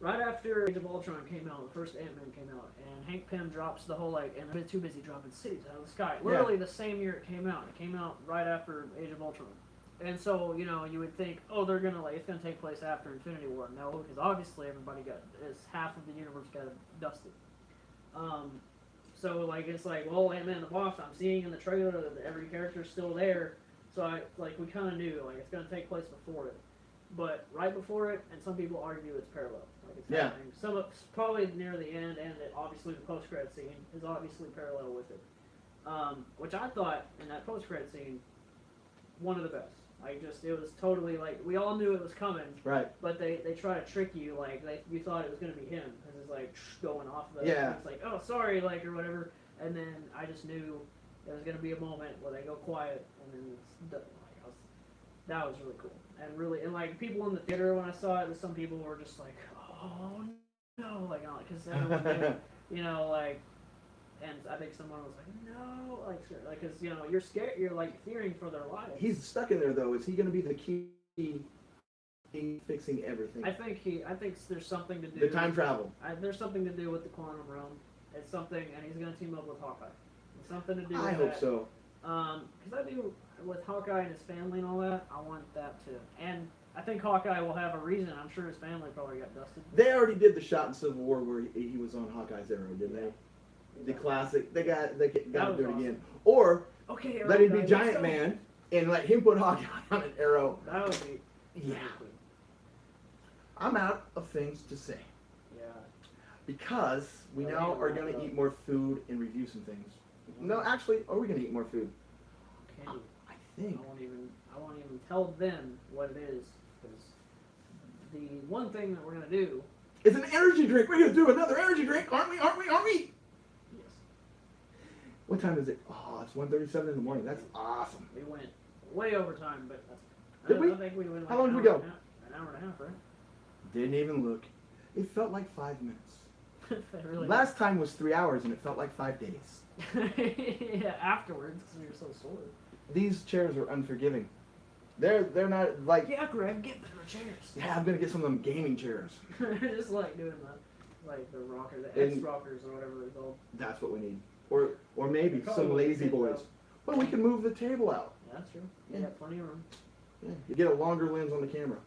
right after Age of Ultron came out, the first Ant-Man came out, and Hank Pym drops the whole, and they're too busy dropping cities out of the sky. Literally the same year it came out. It came out right after Age of Ultron. And so, you would think, oh, they're going to, it's going to take place after Infinity War. No, because obviously everybody half of the universe got dusted. So, it's like, well, Ant-Man and the Wasp, I'm seeing in the trailer that every character's still there. So, we kind of knew, it's going to take place before it. But right before it, and some people argue it's parallel. It's happening. Probably near the end, and obviously the post-credit scene is obviously parallel with it. Which I thought, in that post-credit scene, one of the best. It was totally, we all knew it was coming. Right. But they try to trick you, you thought it was going to be him, because it's, going off the... Yeah. It's like, oh, sorry, or whatever. And then I just knew there was going to be a moment where they go quiet, and then it's done. That was really cool. And people in the theater, when I saw it, some people were just like, oh, no, because everyone knew, and I think someone was like, no, because, you're scared, you're, fearing for their lives. He's stuck in there, though. Is he going to be the key in fixing everything? I think there's something to do... The time travel. There's something to do with the quantum realm. It's something, and he's going to team up with Hawkeye. It's something to do with that. I hope so. Because I do, with Hawkeye and his family and all that, I want that too. And I think Hawkeye will have a reason. I'm sure his family probably got dusted. They already did the shot in Civil War where he was on Hawkeye's arrow, didn't they? The classic. They got to do it awesome. again. Or let him be guy, Giant Man and let him put Hawkeye on an arrow. That would be... Yeah. I'm out of things to say. Yeah. Because we now are going to eat more food and review some things. No, actually, are we going to eat more food? Candy. I think. I won't even tell them what it is, because the one thing that we're going to do... It's an energy drink. We're going to do another energy drink, aren't we? Yes. What time is it? Oh, it's 1:37 in the morning. That's awesome. We went way over time, but that's... Did we? I think we went How long did we go? An hour and a half, right? Didn't even look. It felt like 5 minutes. Really Last time was 3 hours, and it felt like 5 days. Yeah, afterwards, because we were so sore. These chairs are unforgiving. They're not like... Yeah, Greg, get better chairs. Yeah, I'm going to get some of them gaming chairs. Just doing the rocker, the X-rockers or whatever they're called. That's what we need. Or maybe some lazy boys. Well, we can move the table out. Yeah, that's true. You got plenty of room. Yeah, you get a longer lens on the camera.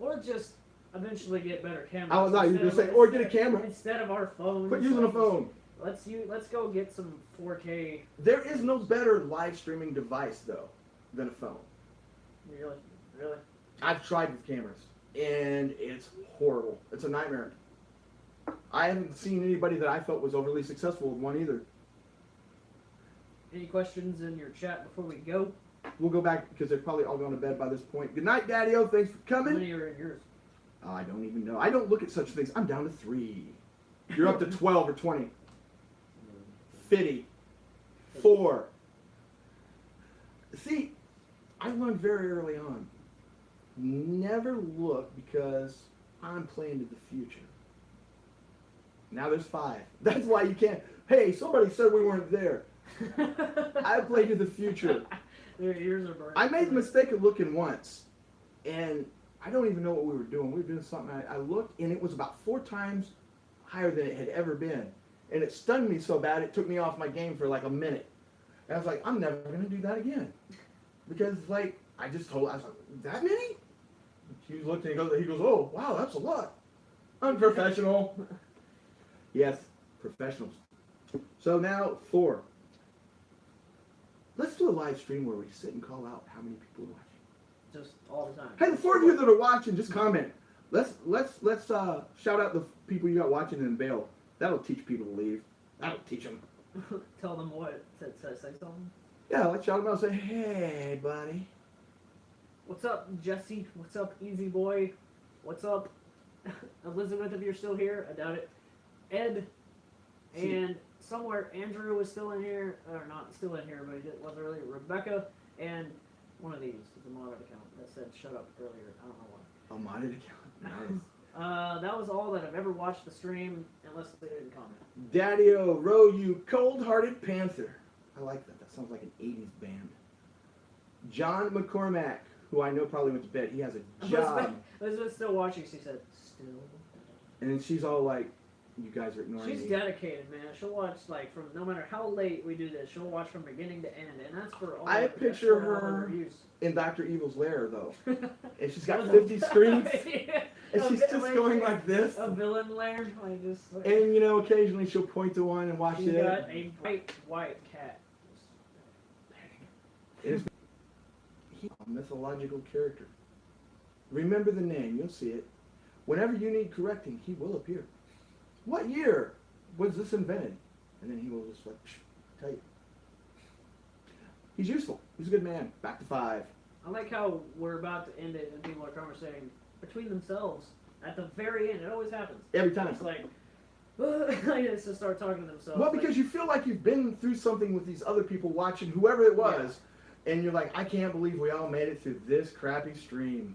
Or just eventually get better cameras. Oh, no, you're going to say, or get a camera. Instead of our phones. Quit using a phone. Let's go get some 4K. There is no better live streaming device, though, than a phone. Really? I've tried with cameras, and it's horrible. It's a nightmare. I haven't seen anybody that I felt was overly successful with one either. Any questions in your chat before we go? We'll go back because they're probably all gone to bed by this point. Good night, Daddy-O. Thanks for coming. How many are in yours? Oh, I don't even know. I don't look at such things. I'm down to 3. You're up to 12 or 20. 50. 4. See, I learned very early on. Never look because I'm playing to the future. Now there's 5. That's why you can't. Hey, somebody said we weren't there. I played in the future. Their ears are burning. I made the mistake of looking once, and I don't even know what we were doing. We were doing something. I looked, and it was about 4 times higher than it had ever been. And it stunned me so bad, it took me off my game for like a minute. And I was like, I'm never going to do that again. Because, like, I was like, that many? He looked and he goes, oh, wow, that's a lot. Unprofessional. Yes, professionals. So now, 4. Let's do a live stream where we sit and call out how many people are watching. Just all the time. Hey, the 4 of you that are watching, just comment. Let's shout out the people you got watching and bail. That'll teach people to leave. That'll teach them. Tell them what? Say something? Yeah, let's shout them out and say, hey, buddy. What's up, Jesse? What's up, Easy Boy? What's up, Elizabeth, if you're still here? I doubt it. Ed. And somewhere, Andrew was still in here. Or not still in here, but he wasn't really. Rebecca. And one of these is a modded account that said shut up earlier. I don't know why. A modded account. Nice. That was all that have ever watched the stream, unless they didn't comment. Daddy-O, row you cold-hearted panther. I like that. That sounds like an 80s band. John McCormack, who I know probably went to bed. He has a job. Elizabeth's still watching. She said, still. And then she's all like, you guys are ignoring me. She's dedicated, man. She'll watch, like, from no matter how late we do this, she'll watch from beginning to end. And that's for all I of picture all of her reviews. in Dr. Evil's lair, though. And she's got 50 screens. Yeah. And she's just going like this. A villain lair. Like just, like, And, you know, occasionally she'll point to one and watch she's it. got a bright white cat. He's a mythological character. Remember the name, you'll see it. Whenever you need correcting, he will appear. What year was this invented? And then he will just like tell you. He's useful. He's a good man. Back to 5. I like how we're about to end it and people are conversating between themselves at the very end. It always happens. Every time. It's like, like it's to start talking to themselves. Well, because you feel like you've been through something with these other people watching, whoever it was, and you're like, I can't believe we all made it through this crappy stream.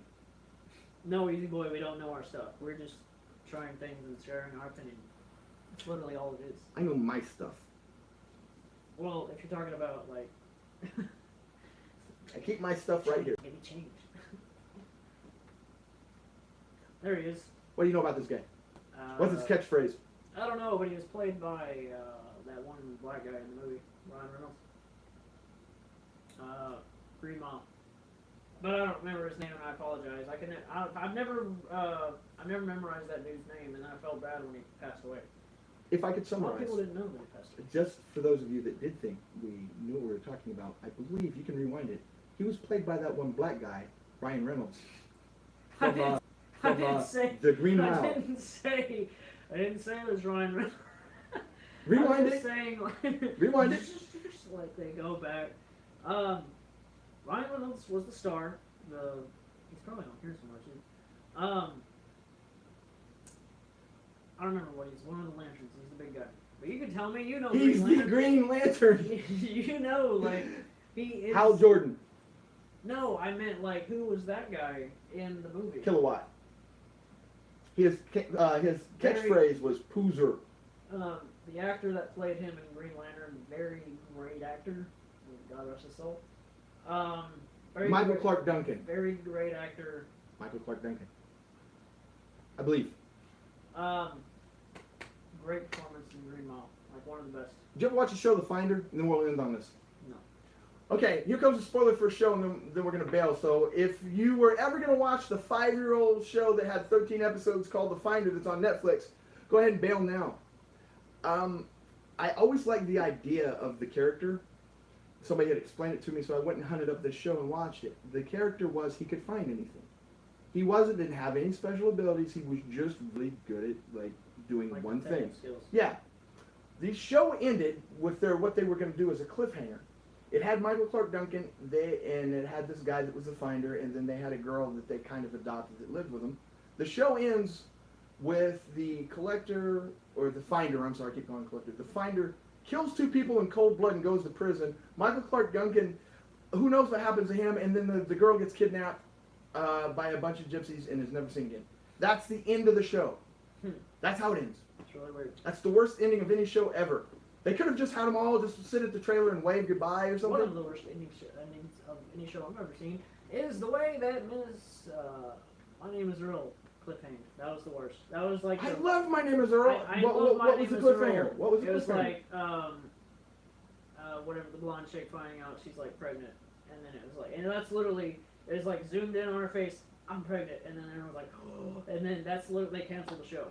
No, Easy Boy, we don't know our stuff. We're just trying things and sharing our opinion. That's literally all it is. I know my stuff. Well, if you're talking about, like... I keep my stuff right here. Maybe change. There he is. What do you know about this guy? What's his catchphrase? I don't know, but he was played by that one black guy in the movie, Ryan Reynolds. Green Mom. But I don't remember his name, and I apologize. I've never memorized that dude's name, and I felt bad when he passed away. If I could A lot summarize, of people didn't know that he passed away. just for those of you that did think we knew what we were talking about, I believe you can rewind it. He was played by that one black guy, Ryan Reynolds. I From, didn't say The Green I Mile. didn't say it was Ryan Reynolds. Rewind I was it. just saying, like, Rewind it. just like they go back. Ryan Reynolds was the star. He's probably on here somewhere too. I don't remember what he's. One of the lanterns. He's the big guy. But you can tell me, you know. He's the Green Lantern. You know, like he is. Hal Jordan. No, I meant like who was that guy in the movie? Kilowatt. His catchphrase was Poozer. The actor that played him in Green Lantern, very great actor. God rest his soul. Michael Clark Duncan. Very great actor. Michael Clark Duncan. I believe. Great performance in Green Mile. Like one of the best. Did you ever watch the show The Finder? And then we'll end on this. No. Okay, here comes a spoiler for a show, and then we're going to bail. So if you were ever going to watch the 5-year-old show that had 13 episodes called The Finder that's on Netflix, go ahead and bail now. I always liked the idea of the character. Somebody had explained it to me, so I went and hunted up this show and watched it. The character was he could find anything. He didn't have any special abilities. He was just really good at like doing Like one thing. skills. Yeah. The show ended with what they were going to do as a cliffhanger. It had Michael Clark Duncan, and it had this guy that was the finder, and then they had a girl that they kind of adopted that lived with them. The show ends with the collector, or the finder, I'm sorry, I keep calling collector. The finder kills 2 people in cold blood and goes to prison. Michael Clark Duncan, who knows what happens to him, and then the girl gets kidnapped by a bunch of gypsies and is never seen again. That's the end of the show. That's how it ends. It's really weird. That's the worst ending of any show ever. They could have just had them all just sit at the trailer and wave goodbye or something. One of the worst endings of any show I've ever seen is the way that My Name is Earl cliffhanger. That was the worst. That was like. I love My Name is Earl. What was the cliffhanger? What was the cliffhanger? It was like, whatever, the blonde chick finding out she's like pregnant, and then it was like, and that's literally, it was like zoomed in on her face, I'm pregnant, and then everyone was like, oh, and then that's literally, they canceled the show.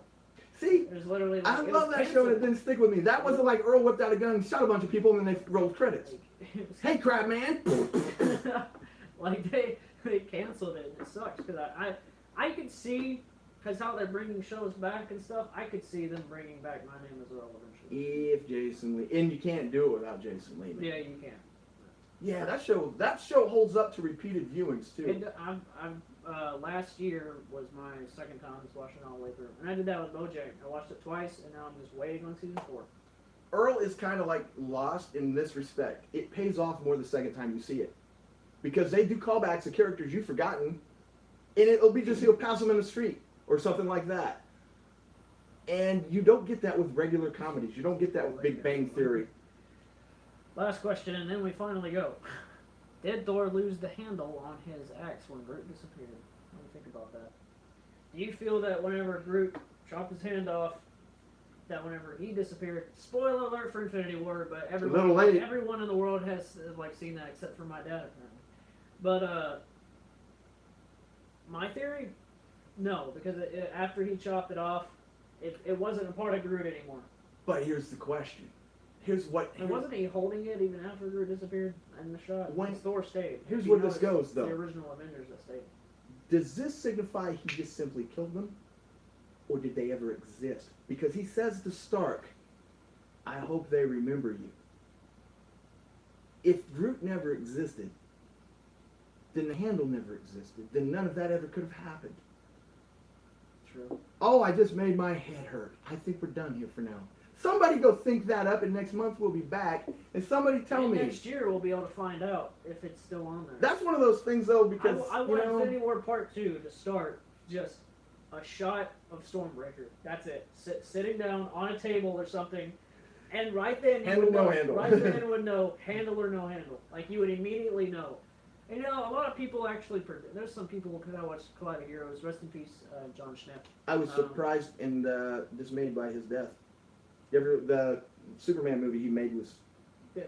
See, it was literally like, I love that show and it didn't stick with me. That wasn't like Earl whipped out a gun and shot a bunch of people and then they rolled credits. Hey, crab man! Like, they canceled it, and it sucks, because I could see, because how they're bringing shows back and stuff, I could see them bringing back My Name is Earl eventually. If Jason Lee, and you can't do it without Jason Lee. Yeah, you can. Yeah, that show holds up to repeated viewings too. Last year was my second time just watching it all the way through, and I did that with BoJack. I watched it twice, and now I'm just waiting on season 4. Earl is kind of like Lost in this respect. It pays off more the second time you see it, because they do callbacks to characters you've forgotten, and it'll be just he'll pass them in the street or something like that. And you don't get that with regular comedies. You don't get that with Big Bang Theory. Last question, and then we finally go. Did Thor lose the handle on his axe when Groot disappeared? What do you think about that? Do you feel that whenever Groot chopped his hand off, that whenever he disappeared, spoiler alert for Infinity War, but everyone in the world has like seen that except for my dad apparently. But my theory, no, because after he chopped it off, it wasn't a part of Groot anymore. But here's the question. And wasn't he holding it even after Groot disappeared in the shot? When Thor stayed. Here's where this goes, though. The original Avengers that stayed. Does this signify he just simply killed them? Or did they ever exist? Because he says to Stark, I hope they remember you. If Groot never existed, then the handle never existed. Then none of that ever could have happened. True. Oh, I just made my head hurt. I think we're done here for now. Somebody go think that up, and next month we'll be back, and somebody tell me. Next year we'll be able to find out if it's still on there. That's one of those things, though, because I want Infinity War Part 2 to start just a shot of Stormbreaker. That's it. Sitting down on a table or something, and right then handle no handle. Right then would know handle or no handle. Like you would immediately know. And you know, a lot of people actually predict. There's some people, because I watched Collide of Heroes. Rest in peace, John Schnepp. I was surprised and dismayed by his death. The Superman movie he made was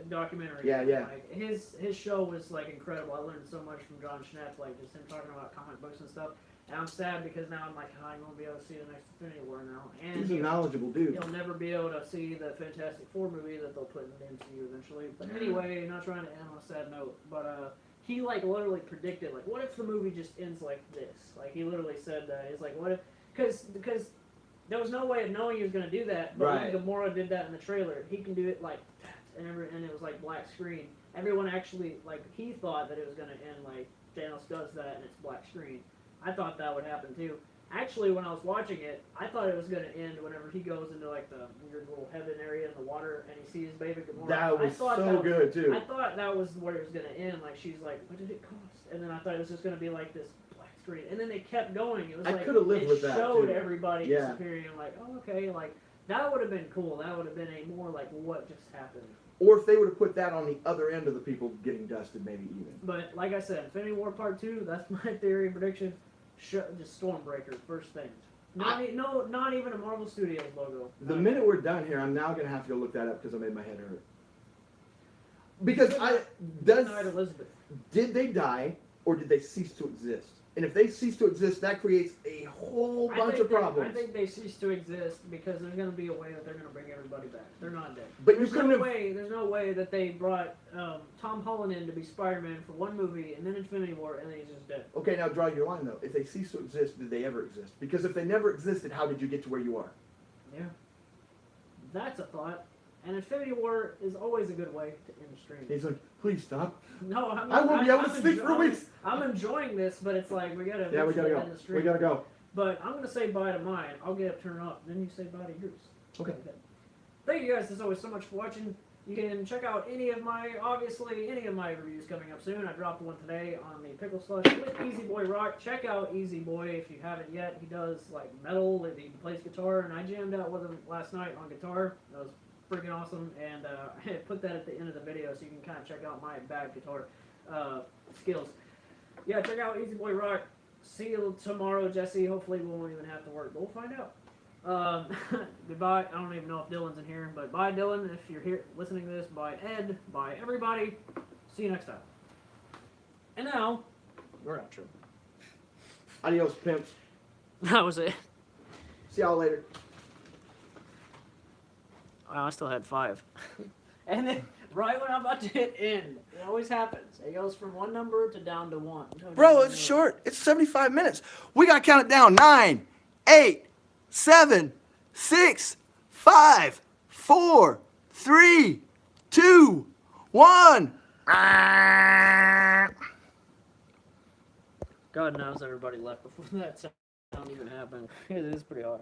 documentary. Yeah. Like, his show was like incredible. I learned so much from John Schnepp, like just him talking about comic books and stuff. And I'm sad because now I'm like, I won't be able to see the next Infinity War now. And he's a knowledgeable dude. He'll never be able to see the Fantastic Four movie that they'll put in the MCU eventually. But anyway, not trying to end on a sad note, but he like literally predicted, like, what if the movie just ends like this? Like he literally said that. He's like, what if? Because there was no way of knowing he was going to do that, but when Gamora did that in the trailer, he can do it like that, and it was like black screen. Everyone actually, like, he thought that it was going to end like Thanos does that and it's black screen. I thought that would happen too. Actually, when I was watching it, I thought it was going to end whenever he goes into like the weird little heaven area in the water and he sees baby Gamora. That was so good too. I thought that was where it was going to end. Like she's like, what did it cost? And then I thought it was just going to be like this black screen. And then they kept going. It was like could have lived with that. It showed too. everybody disappearing. I'm like, oh okay, like that would have been cool. That would have been a more like what just happened. Or if they would have put that on the other end of the people getting dusted, maybe even. But like I said, Infinity War Part 2. That's my theory and prediction. Just Stormbreaker, first thing. Not even a Marvel Studios logo. The minute we're done here, I'm now going to have to go look that up because I made my head hurt. Because did they die or did they cease to exist? And if they cease to exist, that creates a whole bunch of problems. I think they cease to exist because there's going to be a way that they're going to bring everybody back. They're not dead. But there's no way that they brought Tom Holland in to be Spider-Man for one movie and then Infinity War and then he's just dead. Okay, now draw your line though. If they cease to exist, did they ever exist? Because if they never existed, how did you get to where you are? Yeah. That's a thought. And Infinity War is always a good way to end the stream. He's like, please stop. No, I won't be able to sleep for weeks. I'm enjoying this, but it's like we gotta. Yeah, we gotta go. End the stream. We gotta go. But I'm gonna say bye to mine. I'll get up, turn it off, then you say bye to yours. Okay. Thank you guys as always so much for watching. You can check out any of my reviews coming up soon. I dropped one today on the pickle slush with Easy Boy Rock. Check out Easy Boy if you haven't yet. He does like metal, he plays guitar, and I jammed out with him last night on guitar. That was freaking awesome, and I put that at the end of the video so you can kind of check out my bad guitar skills. Yeah, check out Easy Boy Rock. See you tomorrow, Jesse. Hopefully we won't even have to work, but we'll find out. Goodbye. I don't even know if Dylan's in here, but bye, Dylan. If you're here listening to this, bye, Ed. Bye, everybody. See you next time. And now, your outro. Adios, pimps. That was it. See y'all later. Wow, I still had 5. And then, right when I'm about to hit end, it always happens. It goes from one number to down to 1. Bro, it's short. It's 75 minutes. We got to count it down. 9, 8, 7, 6, 5, 4, 3, 2, 1. God knows everybody left before that sound even happened. It is pretty hard.